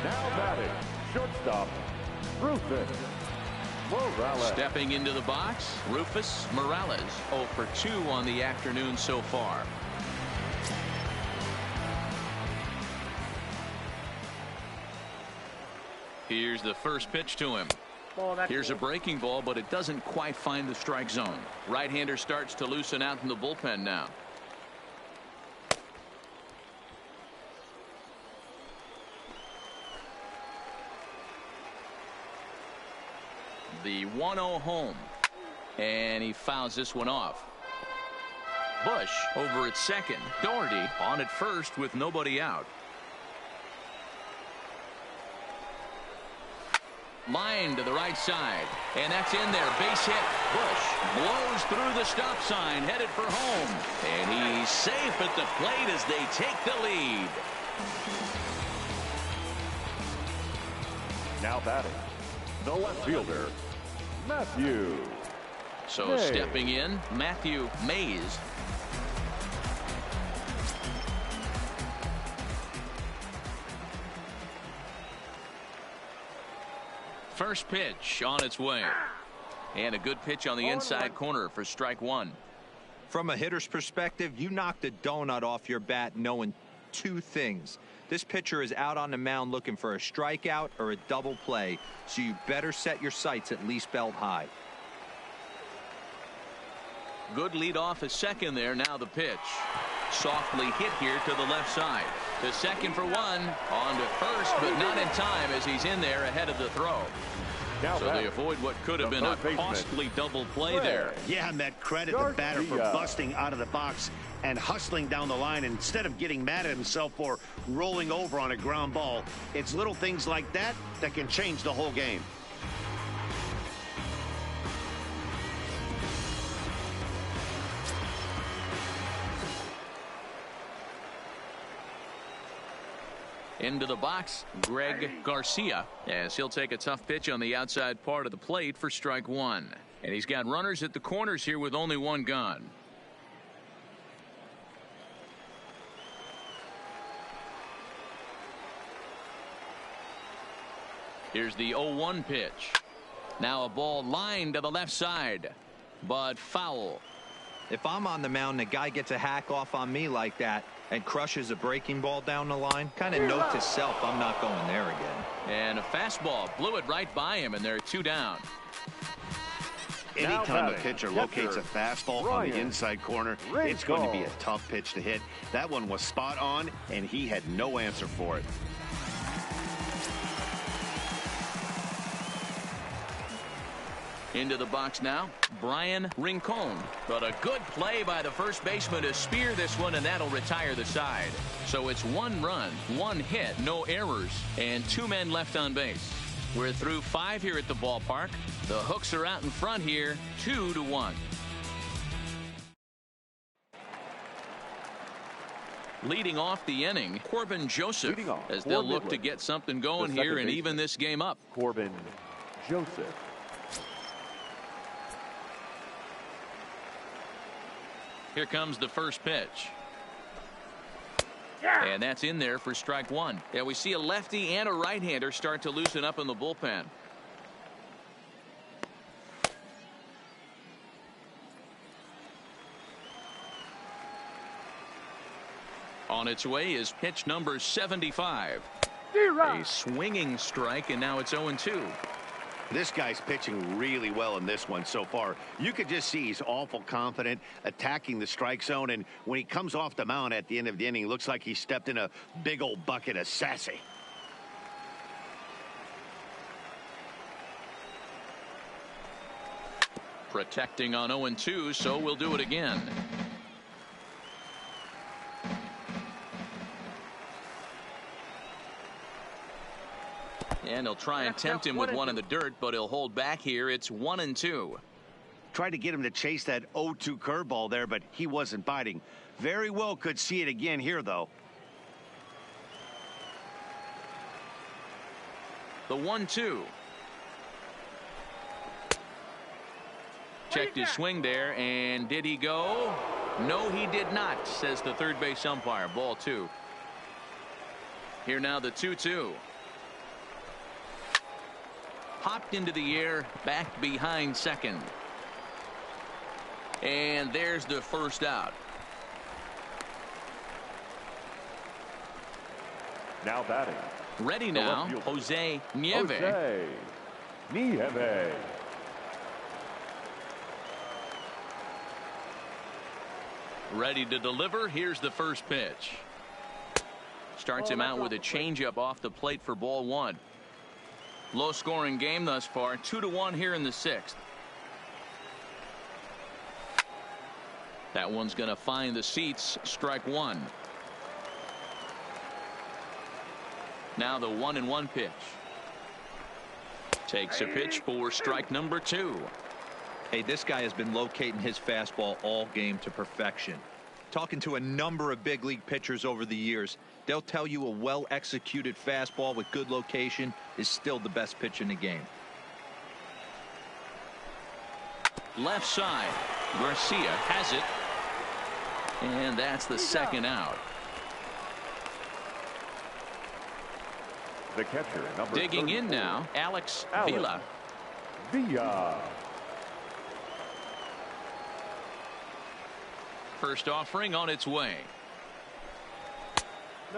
Now batting, shortstop, Rufus Morales. Stepping into the box, Rufus Morales, 0 for 2 on the afternoon so far. Here's the first pitch to him. Here's a breaking ball, but it doesn't quite find the strike zone. Right-hander starts to loosen out in the bullpen now. The 1-0 home, and he fouls this one off. Bush over at second. Doherty on at first with nobody out. Line to the right side, and that's in there. Base hit. Bush blows through the stop sign, headed for home, and he's safe at the plate as they take the lead. Now batting, the left fielder, Matthew. So Mays. Stepping in, Matthew Mays. First pitch on its way. And a good pitch on the inside corner for strike 1. From a hitter's perspective, you knocked a donut off your bat knowing 2 things. This pitcher is out on the mound looking for a strikeout or a double play, so you better set your sights at least belt high. Good lead off at second there. Now the pitch. Softly hit here to the left side. To second for 1. On to first, but not in time as he's in there ahead of the throw. So they avoid what could have been a costly double play there. Yeah, and that credit the batter for busting out of the box and hustling down the line instead of getting mad at himself for rolling over on a ground ball. It's little things like that that can change the whole game. Into the box, Greg Garcia, as he'll take a tough pitch on the outside part of the plate for strike 1. And he's got runners at the corners here with only 1 gone. Here's the 0-1 pitch. Now a ball lined to the left side, but foul. If I'm on the mound, the guy gets a hack off on me like that and crushes a breaking ball down the line, kind of note to self, I'm not going there again. And a fastball blew it right by him, and there are 2 down. Anytime a pitcher locates a fastball on the inside corner, it's going to be a tough pitch to hit. That one was spot on, and he had no answer for it. Into the box now, Brian Rincon. But a good play by the first baseman to spear this one, and that'll retire the side. So it's 1 run, 1 hit, no errors, and 2 men left on base. We're through 5 here at the ballpark. The Hooks are out in front here, 2-1. Leading off the inning, Corbin Joseph, as they'll look to get something going here and even this game up. Corbin Joseph. Here comes the first pitch. And that's in there for strike 1. Yeah, we see a lefty and a right-hander start to loosen up in the bullpen. On its way is pitch number 75. A swinging strike, and now it's 0-2. This guy's pitching really well in this one so far. You could just see he's awful confident attacking the strike zone, and when he comes off the mound at the end of the inning, looks like he stepped in a big old bucket of sassy. Protecting on 0-2, so we'll do it again. And he'll try and tempt him with one in the dirt, but he'll hold back here. It's 1-2. Tried to get him to chase that 0-2 curveball there, but he wasn't biting. Very well could see it again here, though. The 1-2. Checked his swing there, and did he go? No, he did not, says the third base umpire. Ball 2. Here now the 2-2. Hopped into the air, back behind second. And there's the first out. Now batting. Ready now, Jose Nieve. Jose Nieve. Ready to deliver. Here's the first pitch. Starts him out with a changeup off the plate for ball 1. Low scoring game thus far, 2-1 here in the 6th. That one's going to find the seats. Strike 1. Now the 1-1 pitch. Takes a pitch for strike number 2. Hey, this guy has been locating his fastball all game to perfection. Talking to a number of big league pitchers over the years, they'll tell you a well-executed fastball with good location is still the best pitch in the game. Left side. Garcia has it. And that's the second out. The catcher, number Digging 34. in now, Alex Villa. First offering on its way.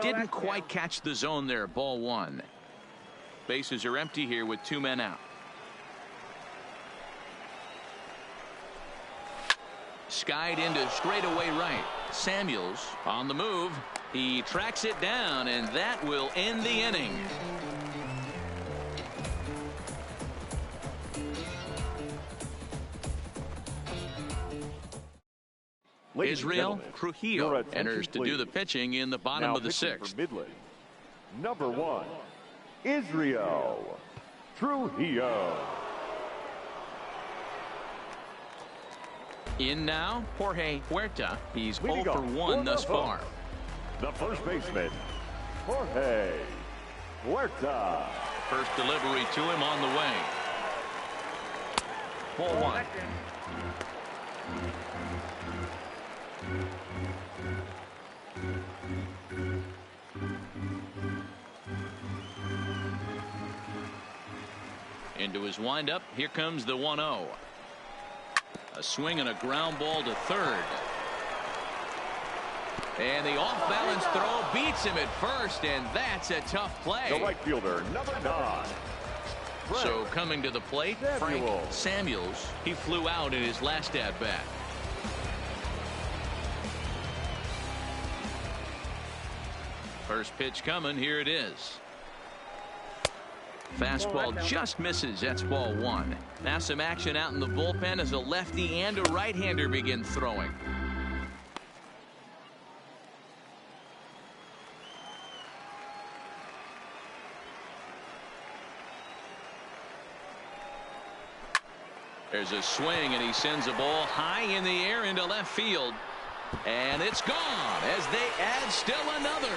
Didn't quite catch the zone there. Ball 1. Bases are empty here with 2 men out. Skied into straightaway right. Samuels on the move. He tracks it down, and that will end the inning. Israel Trujillo enters to do the pitching in the bottom of the 6th. Midland, number 1, Israel Trujillo. In now, Jorge Huerta. He's 0 for 1 thus far. The first baseman, Jorge Huerta. First delivery to him on the way. Ball 1. Into his windup. Here comes the 1-0. A swing and a ground ball to third. And the off-balance throw beats him at first, and that's a tough play. The right fielder, number 9. So coming to the plate, Frank Samuels. He flew out in his last at-bat. First pitch coming. Here it is. Fastball just misses. That's ball one. Now some action out in the bullpen as a lefty and a right-hander begin throwing. There's a swing, and he sends a ball high in the air into left field. And it's gone as they add still another.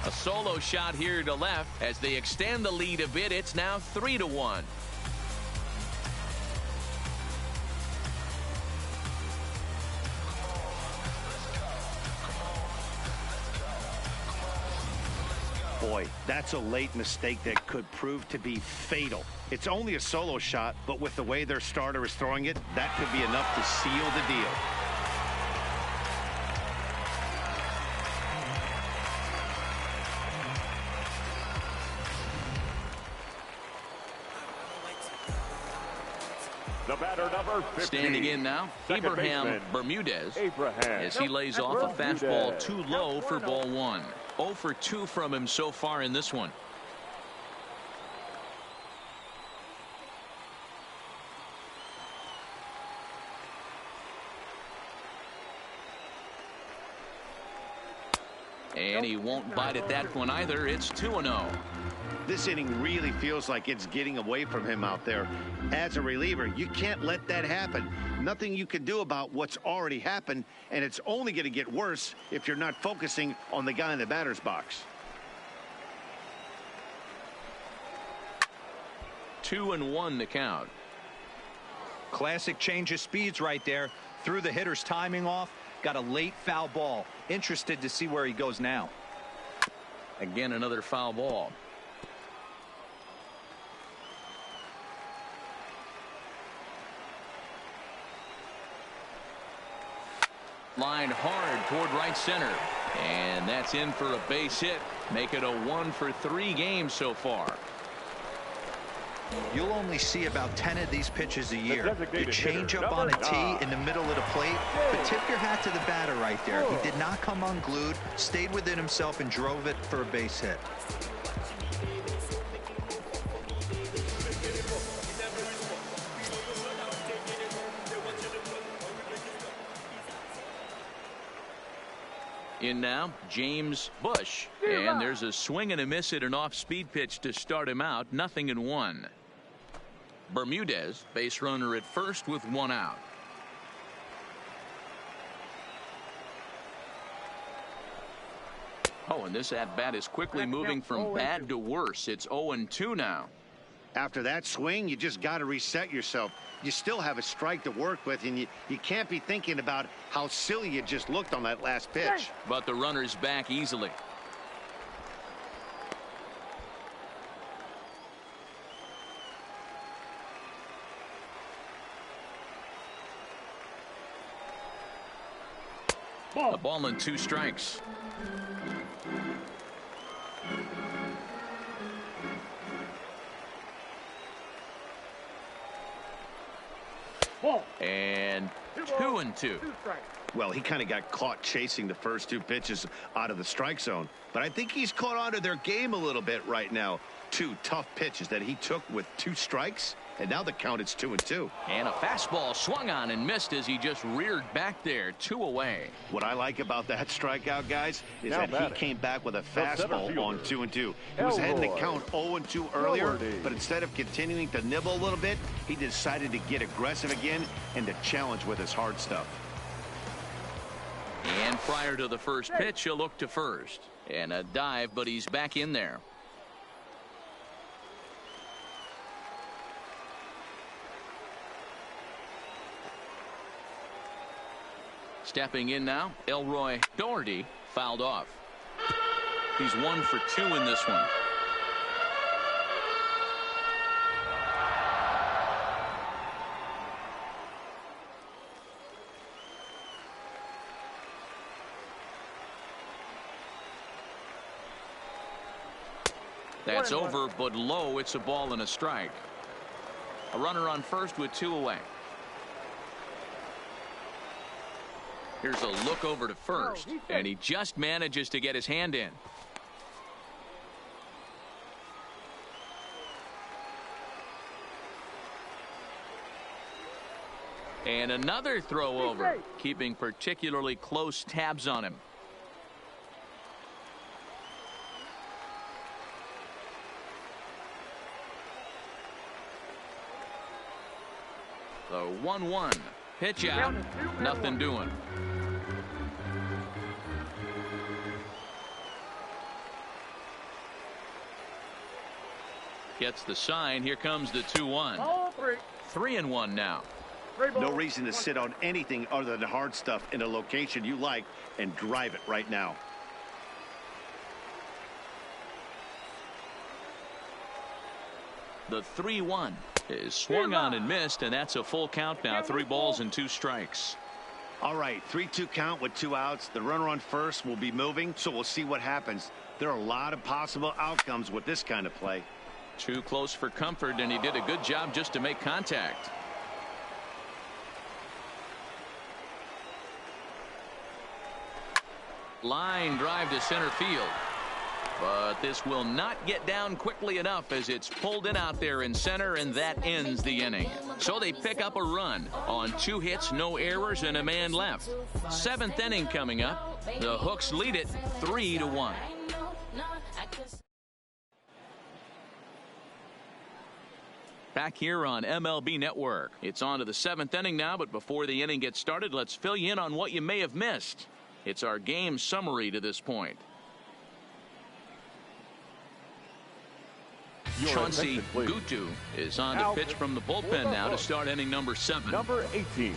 A solo shot here to left as they extend the lead a bit. It's now 3-1. Boy, that's a late mistake that could prove to be fatal. It's only a solo shot, but with the way their starter is throwing it, that could be enough to seal the deal. The batter, number 50. Standing in now, Abraham Bermudez, as he lays off a fastball too low for ball one. 0 for 2 from him so far in this one. And he won't bite at that one either. It's 2-0. This inning really feels like it's getting away from him out there. As a reliever, you can't let that happen. Nothing you can do about what's already happened, and it's only going to get worse if you're not focusing on the guy in the batter's box. 2-1 the count. Classic change of speeds right there. Threw the hitter's timing off. Got a late foul ball. Interested to see where he goes now. Again, another foul ball. Line hard toward right center. And that's in for a base hit. Make it a 1 for 3 games so far. You'll only see about 10 of these pitches a year. You change up on a tee in the middle of the plate, but tip your hat to the batter right there. He did not come unglued, stayed within himself, and drove it for a base hit. In now, James Bush. And there's a swing and a miss at an off-speed pitch to start him out. 0-1. Bermudez, base runner at first with 1 out. Oh, and this at-bat is quickly moving from bad to worse. It's 0-2 now. After that swing, you just got to reset yourself. You still have a strike to work with, and you can't be thinking about how silly you just looked on that last pitch. But the runner's back easily. A ball and 2 strikes. And 2-2. Well, he kind of got caught chasing the first 2 pitches out of the strike zone. But I think he's caught on to their game a little bit right now. 2 tough pitches that he took with 2 strikes. And now the count is 2-2. And a fastball swung on and missed as he just reared back there. 2 away. What I like about that strikeout, guys, is that he came back with a fastball on 2-2. He was heading to count 0-2 earlier, but instead of continuing to nibble a little bit, he decided to get aggressive again and to challenge with his hard stuff. And prior to the first pitch, he'll look to first. And a dive, but he's back in there. Stepping in now, Elroy Doherty fouled off. He's 1 for 2 in this one. That's over, but low. It's a ball and a strike. A runner on first with 2 away. Here's a look over to first, and he just manages to get his hand in. And another throw over, keeping particularly close tabs on him. The 1-1 pitch out, nothing doing. Gets the sign. Here comes the 2-1. 3-1 now. No reason to sit on anything other than hard stuff in a location you like and drive it right now. The 3-1 is swung on and missed, and that's a full count now. 3 balls and 2 strikes. All right, 3-2 count with 2 outs. The runner on first will be moving, so we'll see what happens. There are a lot of possible outcomes with this kind of play. Too close for comfort, and he did a good job just to make contact. Line drive to center field. But this will not get down quickly enough as it's pulled in out there in center, and that ends the inning. So they pick up a run on 2 hits, no errors, and a man left. 7th inning coming up. The Hooks lead it 3-1. Back here on MLB Network. It's on to the 7th inning now, but before the inning gets started, let's fill you in on what you may have missed. It's our game summary to this point. Chauncey Gutu is on to pitch from the bullpen now to start inning number 7. Number 18.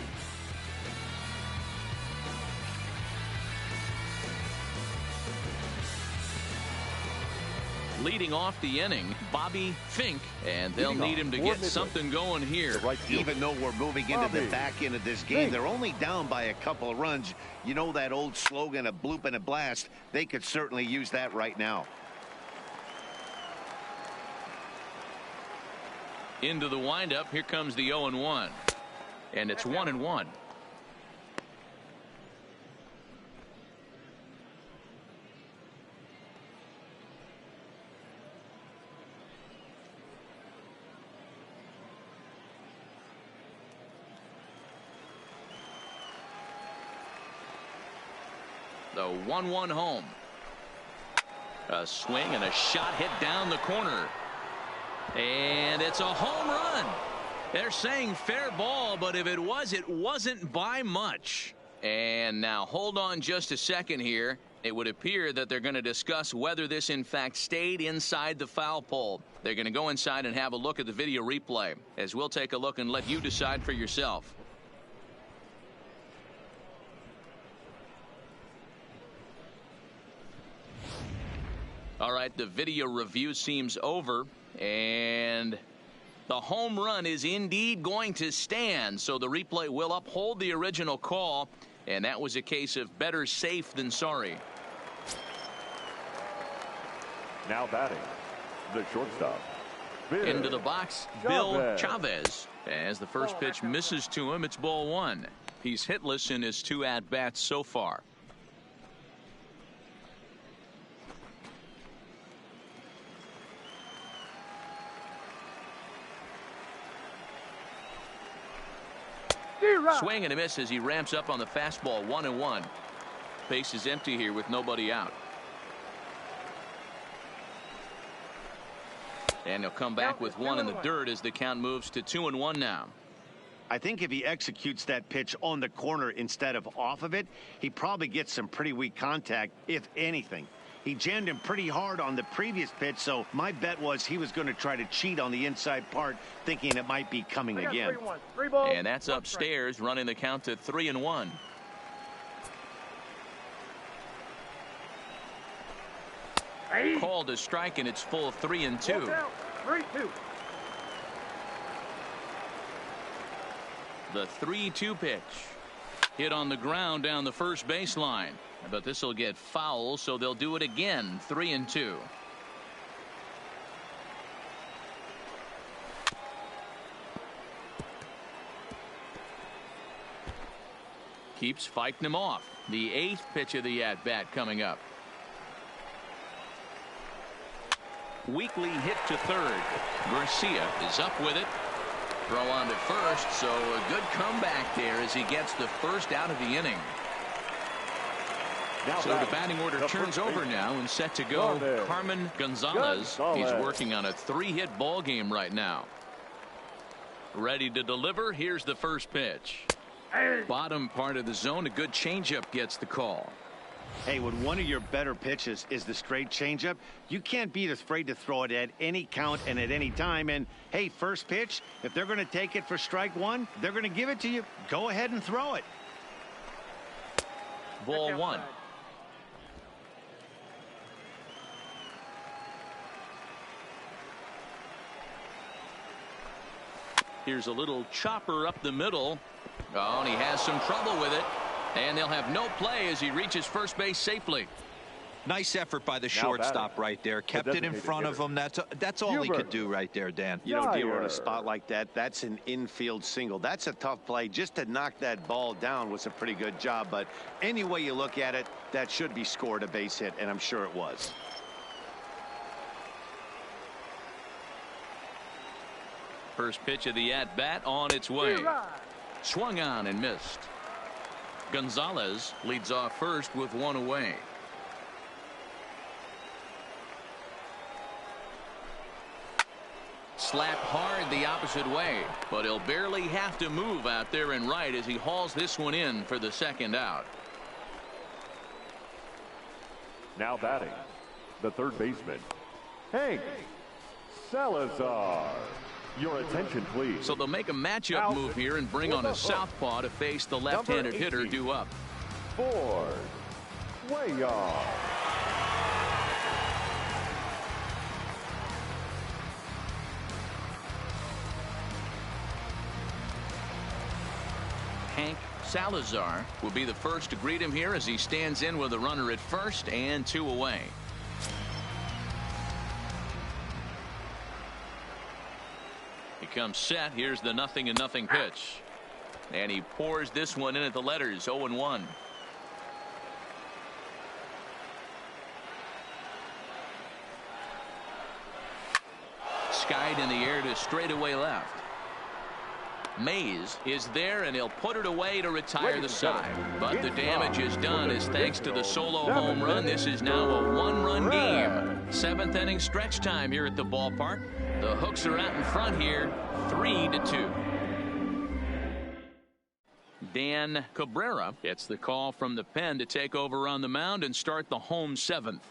Leading off the inning, Bobby Fink, and they'll need him to get something going here. Even though we're moving into the back end of this game, they're only down by a couple of runs. You know that old slogan, a bloop and a blast. They could certainly use that right now. Into the windup, here comes the 0-1, and it's 1-1. The 1-1 home. A swing and a shot hit down the corner. And it's a home run. They're saying fair ball, but if it was, it wasn't by much. And now hold on just a second here. It would appear that they're going to discuss whether this in fact stayed inside the foul pole. They're going to go inside and have a look at the video replay, as we'll take a look and let you decide for yourself. All right, the video review seems over, and the home run is indeed going to stand. So the replay will uphold the original call, and that was a case of better safe than sorry. Now batting, the shortstop. Into the box, Bill Chavez. As the first pitch misses to him, it's ball 1. He's hitless in his 2 at-bats so far. Swing and a miss as he ramps up on the fastball. 1-1. Base is empty here with nobody out. And he'll come back with 1 in the dirt as the count moves to 2-1 now. I think if he executes that pitch on the corner instead of off of it, he probably gets some pretty weak contact, if anything. He jammed him pretty hard on the previous pitch, so my bet was he was going to try to cheat on the inside part, thinking it might be coming again. And that's upstairs, running the count to 3-1. Called a strike, and it's full 3-2. 3-2. The 3-2 pitch. Hit on the ground down the first baseline. But this will get foul, so they'll do it again. 3-2. Keeps fighting him off. The 8th pitch of the at-bat coming up. Weakly hit to third. Garcia is up with it. Throw on to first, so a good comeback there as he gets the first out of the inning. So the batting order turns over now and set to go. Carmen Gonzalez. He's working on a 3-hit ball game right now. Ready to deliver. Here's the first pitch. Bottom part of the zone. A good changeup gets the call. Hey, when one of your better pitches is the straight changeup, you can't be afraid to throw it at any count and at any time. And hey, first pitch, if they're going to take it for strike one, they're going to give it to you. Go ahead and throw it. Ball one. Here's a little chopper up the middle. Oh, and he has some trouble with it. And they'll have no play as he reaches first base safely. Nice effort by the shortstop right there. Kept it in front of him. That's all he could do right there, Dan. You know, Dealer, in a spot like that, that's an infield single. That's a tough play. Just to knock that ball down was a pretty good job. But any way you look at it, that should be scored a base hit, and I'm sure it was. First pitch of the at-bat on its way. Swung on and missed. Gonzalez leads off first with one away. Slap hard the opposite way, but he'll barely have to move out there and right as he hauls this one in for the second out. Now batting, the third baseman, Hank Salazar. Your attention, please. So they'll make a matchup move here and bring on a southpaw to face the left-handed hitter due up. Ford Cuellar. Hank Salazar will be the first to greet him here as he stands in with a runner at first and 2 away. Comes set. Here's the 0-0 pitch, and he pours this one in at the letters. 0-1. Skied in the air to straightaway left. Mays is there, and he'll put it away to retire the side. But the damage is done as thanks to the solo home run. This is now a 1-run game. 7th inning stretch time here at the ballpark. The Hooks are out in front here, 3-2. Dan Cabrera gets the call from the pen to take over on the mound and start the home 7th.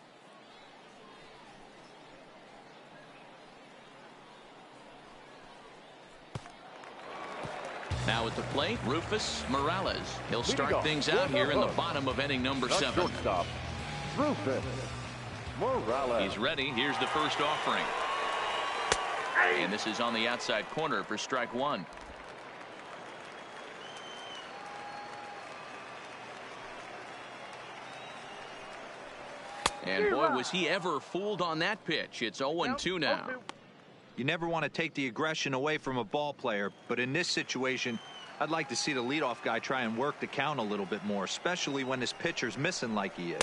Now at the plate, Rufus Morales. He'll start things out here in the bottom of inning number 7. Shortstop, Rufus Morales. He's ready. Here's the first offering. And this is on the outside corner for strike one. And boy, was he ever fooled on that pitch. It's 0-2 now. You never want to take the aggression away from a ball player, but in this situation, I'd like to see the leadoff guy try and work the count a little bit more, especially when his pitcher's missing like he is.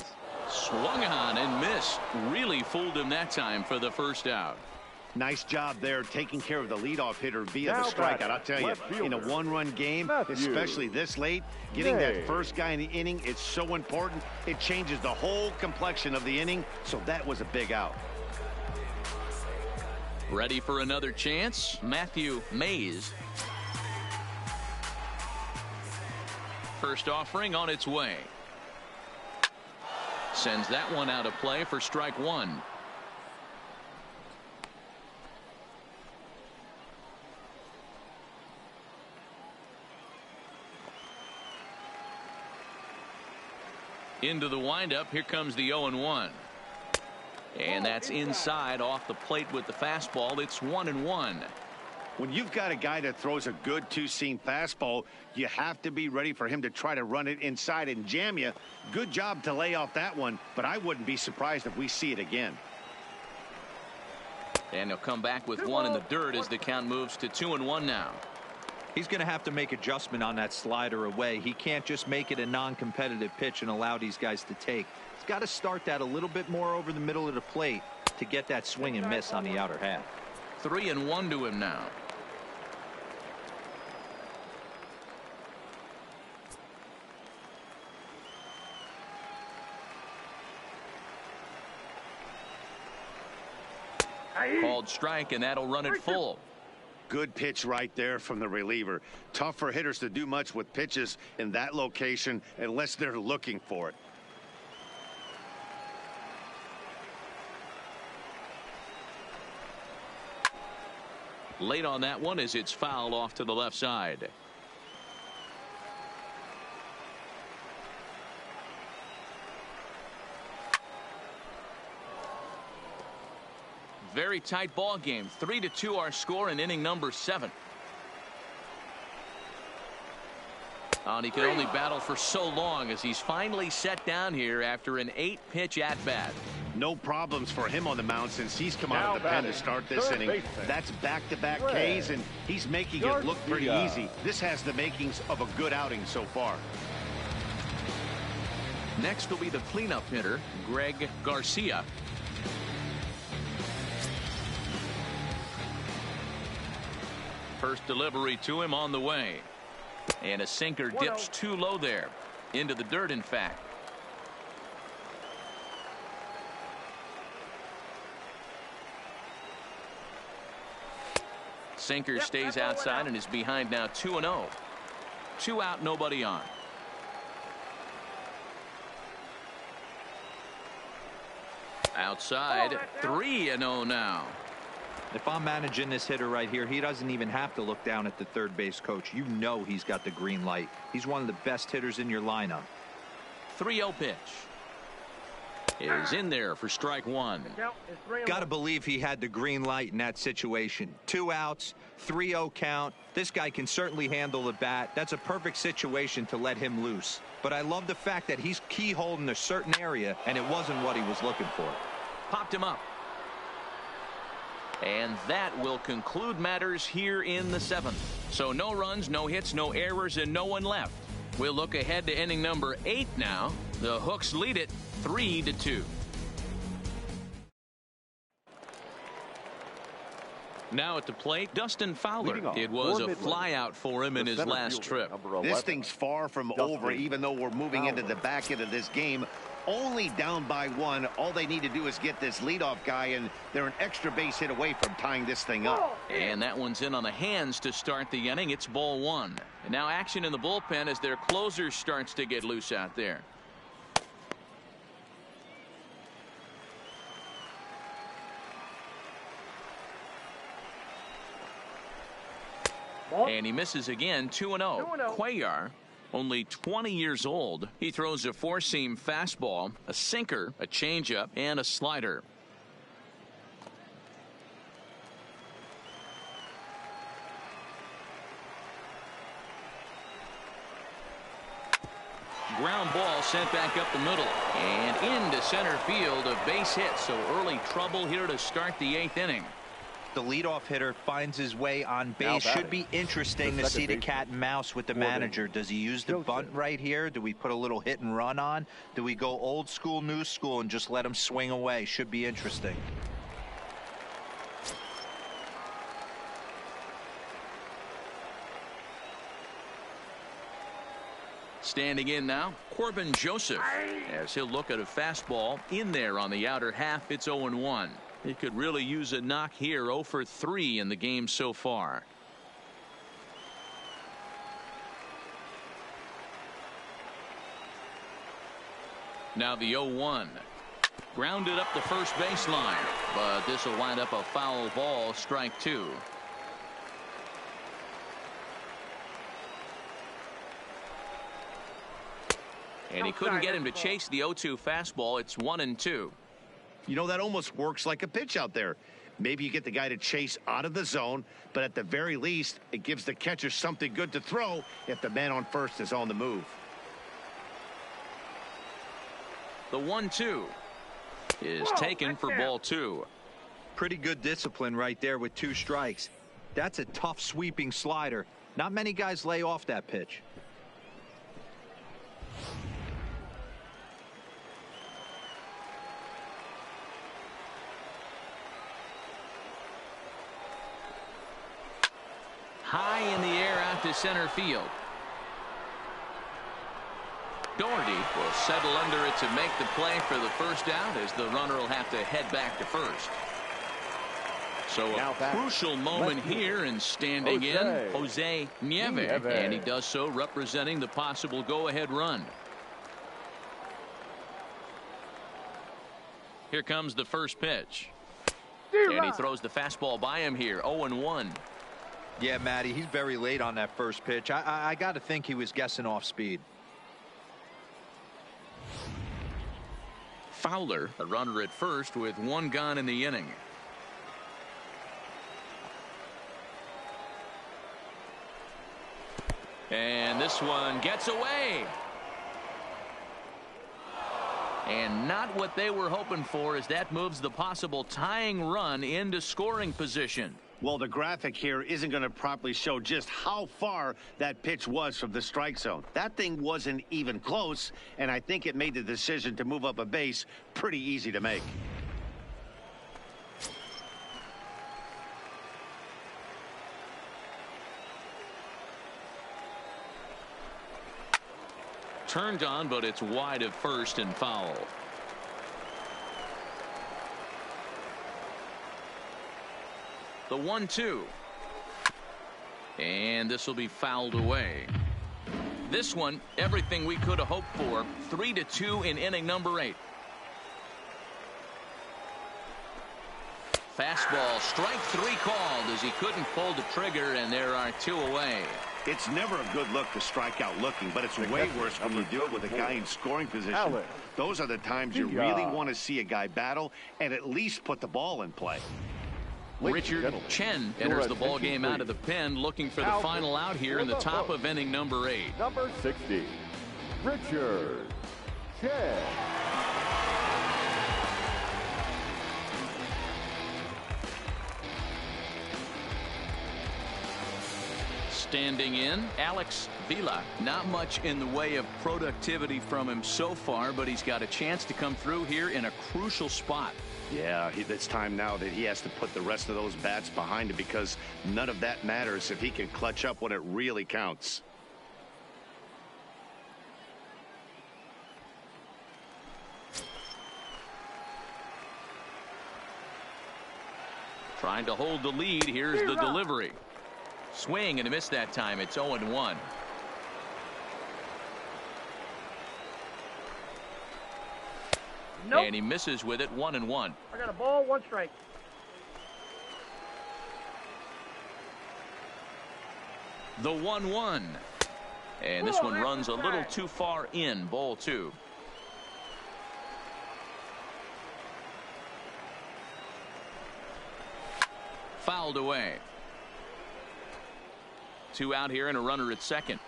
Swung on and missed. Really fooled him that time for the first out. Nice job there taking care of the leadoff hitter via the strikeout. I'll tell you, in a 1-run game, especially this late, getting that first guy in the inning is so important. It changes the whole complexion of the inning, so that was a big out. Ready for another chance? Matthew Mays. First offering on its way. Sends that one out of play for strike one. Into the windup. Here comes the 0-1. And that's inside off the plate with the fastball. It's 1-1. When you've got a guy that throws a good two-seam fastball, you have to be ready for him to try to run it inside and jam you. Good job to lay off that one, but I wouldn't be surprised if we see it again. And he'll come back with one in the dirt as the count moves to 2-1 now. He's going to have to make adjustment on that slider away. He can't just make it a non-competitive pitch and allow these guys to take. He's got to start that a little bit more over the middle of the plate to get that swing and miss on the outer half. 3-1 to him now. Called strike, and that'll run it full. Good pitch right there from the reliever. Tough for hitters to do much with pitches in that location unless they're looking for it. Late on that one as it's fouled off to the left side. Very tight ball game. 3-2 our score in inning number 7. And he could only battle for so long as he's finally set down here after an 8-pitch at-bat. No problems for him on the mound since he's come out of the pen to start this inning. That's back-to-back Ks, and he's making it look pretty easy. This has the makings of a good outing so far. Next will be the cleanup hitter, Greg Garcia. First delivery to him on the way. And a sinker dips too low there. Into the dirt, in fact. Sinker stays outside and is behind now 2-0. 2 out, nobody on. Outside, 3-0 now. If I'm managing this hitter right here, he doesn't even have to look down at the third base coach. You know he's got the green light. He's one of the best hitters in your lineup. 3-0 pitch is in there for strike 1. Got to believe he had the green light in that situation. 2 outs, 3-0 count. This guy can certainly handle the bat. That's a perfect situation to let him loose. But I love the fact that he's keyholding a certain area, and it wasn't what he was looking for. Popped him up. And that will conclude matters here in the 7th. So no runs, no hits, no errors, and no one left. We'll look ahead to inning number 8 now. The Hooks lead it 3-2. Now at the plate, Dustin Fowler. It was a flyout for him in his last trip. This thing's far from over, even though we're moving into the back end of this game. Only down by 1. All they need to do is get this leadoff guy, and they're an extra base hit away from tying this thing up. And that one's in on the hands to start the inning. It's ball 1. And now action in the bullpen as their closer starts to get loose out there. And he misses again. 2-0. Cuellar, only 20 years old. He throws a four-seam fastball, a sinker, a changeup, and a slider. Ground ball sent back up the middle and into center field. A base hit, so early trouble here to start the 8th inning. The leadoff hitter finds his way on base. Should be interesting to see the cat and mouse with the manager. Does he use the bunt right here? Do we put a little hit and run on? Do we go old school, new school, and just let him swing away? Should be interesting. Standing in now, Corbin Joseph, as he'll look at a fastball in there on the outer half. It's 0-1. He could really use a knock here. 0 for 3 in the game so far. Now the 0-1. Grounded up the first baseline, but this will wind up a foul ball. Strike 2. And he couldn't get him to chase the 0-2 fastball. It's 1-2. You know, that almost works like a pitch out there. Maybe you get the guy to chase out of the zone, but at the very least, it gives the catcher something good to throw if the man on first is on the move. The 1-2 is taken for ball 2. Pretty good discipline right there with 2 strikes. That's a tough sweeping slider. Not many guys lay off that pitch. High in the air out to center field. Doherty will settle under it to make the play for the first out, as the runner will have to head back to first. So a crucial moment here, and standing in, Jose Nieves. And he does so representing the possible go-ahead run. Here comes the first pitch. And he throws the fastball by him here, 0-1. Yeah, Matty, he's very late on that first pitch. I got to think he was guessing off speed. Fowler, a runner at first with one gone in the inning. And this one gets away. And not what they were hoping for, as that moves the possible tying run into scoring position. Well, the graphic here isn't going to properly show just how far that pitch was from the strike zone. That thing wasn't even close, and I think it made the decision to move up a base pretty easy to make. Turned on, but it's wide of first and foul. The 1-2. And this will be fouled away. This one, everything we could have hoped for. 3-2 in inning number 8. Fastball, strike 3 called, as he couldn't pull the trigger, and there are 2 away. It's never a good look to strike out looking, but it's way worse when you do it with a guy in scoring position. Those are the times you really want to see a guy battle and at least put the ball in play. Richard Chen enters the ball game out of the pen, looking for the final out here in the top of inning number 8. Number 60, Richard Chen. Standing in, Alex Vila. Not much in the way of productivity from him so far, but he's got a chance to come through here in a crucial spot. Yeah, it's time now that he has to put the rest of those bats behind him, because none of that matters if he can clutch up when it really counts. Trying to hold the lead. Here's the delivery. Swing and a miss that time. It's 0-1. Nope. And he misses with it. 1-1. I got a ball, 1 strike. The 1-1. And this one runs a little too far in. Ball 2. Fouled away. 2 out here and a runner at second.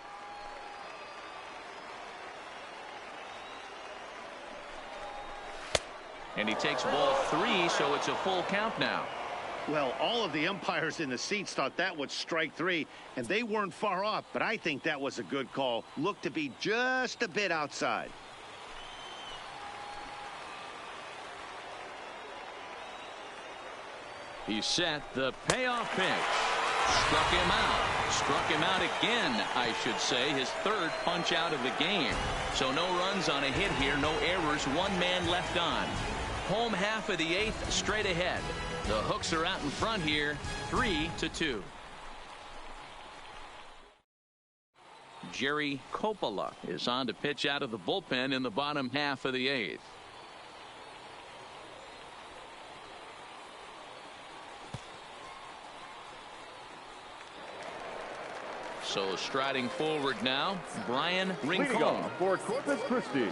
And he takes ball 3, so it's a full count now. Well, all of the umpires in the seats thought that was strike 3, and they weren't far off, but I think that was a good call. Looked to be just a bit outside. He set the payoff pitch. Struck him out. Struck him out again, I should say. His 3rd punch out of the game. So no runs on a hit here. No errors. 1 man left on. Home half of the 8th straight ahead. The Hooks are out in front here. 3-2. Jerry Coppola is on to pitch out of the bullpen in the bottom half of the 8th. So striding forward now, Brian Rincon. For Corpus Christi,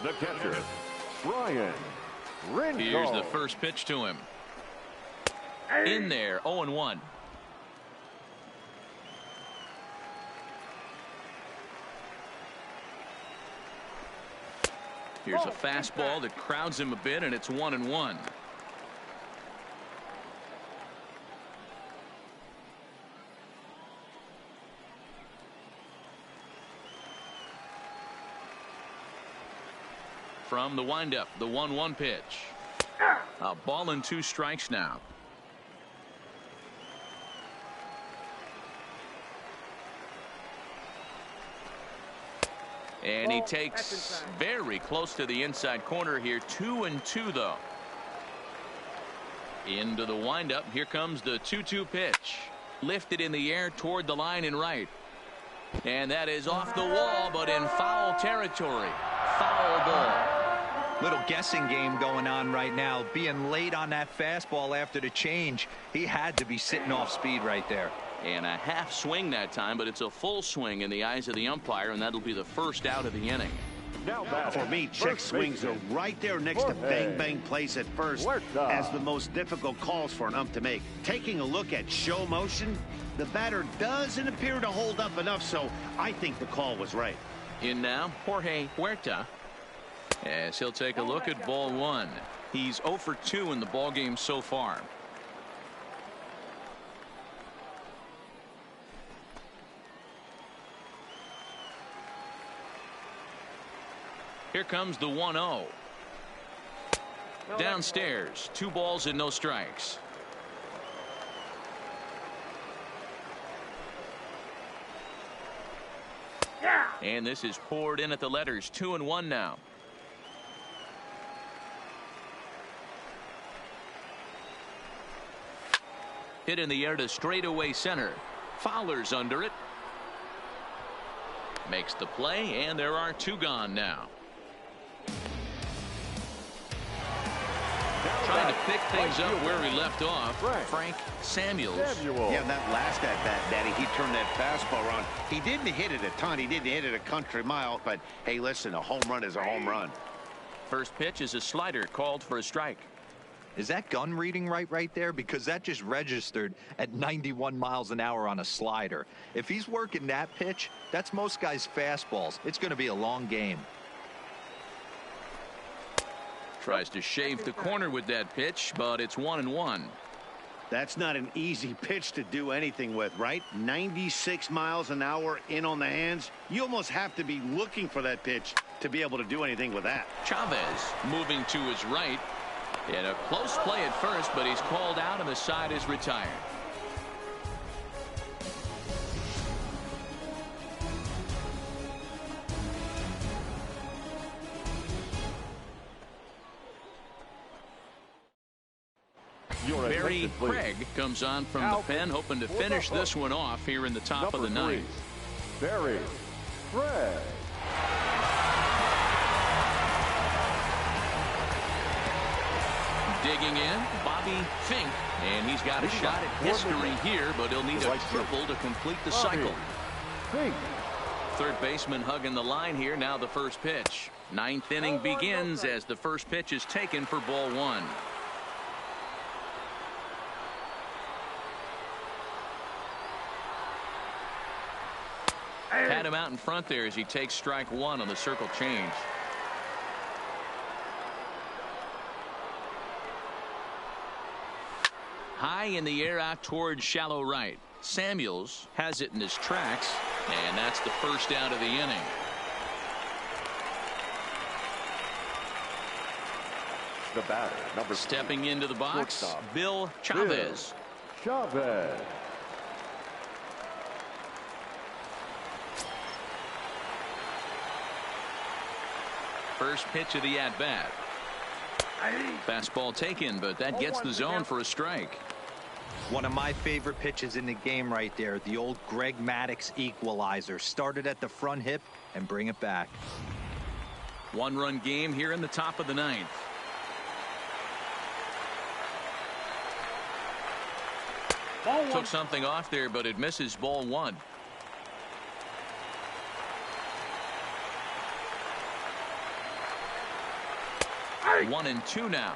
the catcher, Brian Rincon. Here's the first pitch to him. In there, 0-1. Here's a fastball that crowds him a bit, and it's 1-1. from the windup, the 1-1 pitch. A ball and 2 strikes now. And he takes very close to the inside corner here. 2-2 though. Into the windup. Here comes the 2-2 pitch. Lifted in the air toward the line and right. And that is off the wall, but in foul territory. Foul ball. Little guessing game going on right now. Being late on that fastball after the change. He had to be sitting off speed right there. And a half swing that time, but it's a full swing in the eyes of the umpire, and that'll be the first out of the inning. For me, check swings are right there next to bang bang plays at first as the most difficult calls for an ump to make. Taking a look at show motion, the batter doesn't appear to hold up enough, so I think the call was right. In now, Jorge Huerta, as he'll take a look at ball 1. He's 0 for 2 in the ball game so far. Here comes the 1-0. Downstairs, 2 balls and no strikes. And this is poured in at the letters. 2-1 now. Hit in the air to straightaway center. Fowler's under it. Makes the play, and there are 2 gone now. Trying to pick things up where he left off. Frank Samuels. Yeah, that last at bat, Daddy, he turned that fastball around. He didn't hit it a ton. He didn't hit it a country mile. But, hey, listen, a home run is a home run. First pitch is a slider called for a strike. Is that gun reading right there? Because that just registered at 91 miles an hour on a slider. If he's working that pitch, that's most guys' fastballs. It's going to be a long game. Tries to shave the corner with that pitch, but it's 1-1. That's not an easy pitch to do anything with, right? 96 miles an hour in on the hands. You almost have to be looking for that pitch to be able to do anything with that. Chavez moving to his right. In a close play at first, but he's called out and the side is retired. Barry Craig comes on from the pen, hoping to finish this one off here in the top of the 9th. Barry Craig. Digging in, Bobby Fink, and he's got a shot at history here, but he'll need a triple to complete the cycle. Third baseman hugging the line here. Now the first pitch. 9th inning begins as the first pitch is taken for ball 1. Had him out in front there as he takes strike 1 on the circle change. High in the air out towards shallow right. Samuels has it in his tracks, and that's the first out of the inning. The batter, number Stepping into the box, shortstop, Bill Chavez. Chavez. First pitch of the at-bat. Fastball taken, but that gets the zone for a strike. One of my favorite pitches in the game right there. The old Greg Maddux equalizer. Started at the front hip and bring it back. 1-run game here in the top of the 9th. Took something off there, but it misses ball 1. Hey. 1-2 now.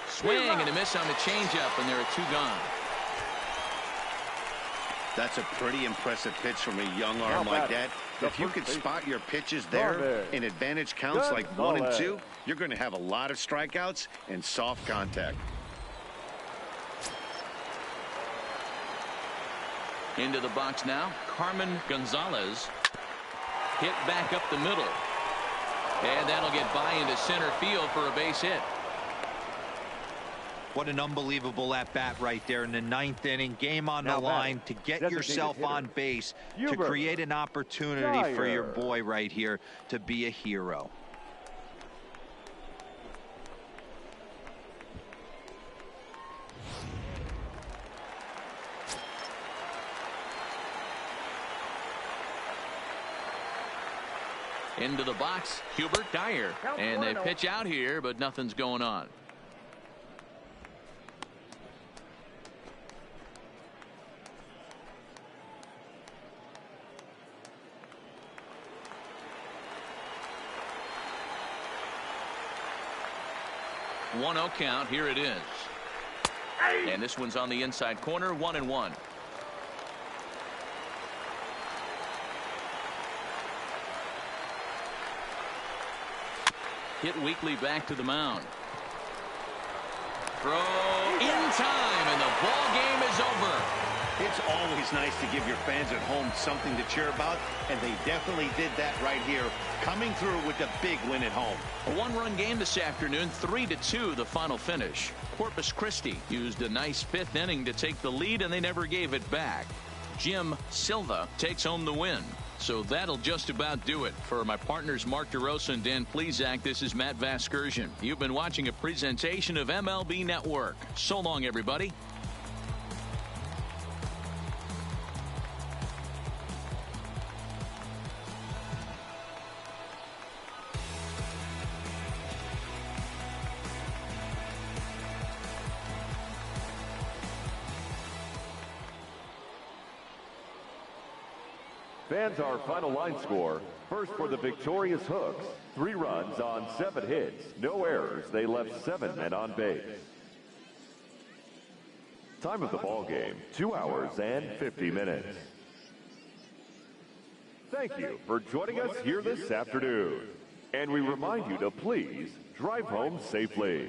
Swing and a miss on the changeup, and there are 2 gone. That's a pretty impressive pitch from a young arm like that. If you could spot your pitches there in advantage counts like 1 and 2, you're going to have a lot of strikeouts and soft contact. Into the box now, Carmen Gonzalez. Hit back up the middle. And that'll get by into center field for a base hit. What an unbelievable at-bat right there in the 9th inning. Game on the line to get yourself on base, to create an opportunity for your boy right here to be a hero. Into the box, Hubert Dyer. And they pitch out here, but nothing's going on. One 0 count. Here it is. And this one's on the inside corner. 1-1. Hit weakly back to the mound. Throw in time, and the ball game is over. It's always nice to give your fans at home something to cheer about, and they definitely did that right here, coming through with the big win at home. A one-run game this afternoon, 3-2 the final finish. Corpus Christi used a nice 5th inning to take the lead, and they never gave it back. Jim Silva takes home the win. So that'll just about do it. For my partners Mark DeRosa and Dan Plesac, this is Matt Vasgersian. You've been watching a presentation of MLB Network. So long, everybody. Fans, our final line score. First for the victorious Hooks. 3 runs on 7 hits. No errors. They left 7 men on base. Time of the ball game, 2 hours and 50 minutes. Thank you for joining us here this afternoon. And we remind you to please drive home safely.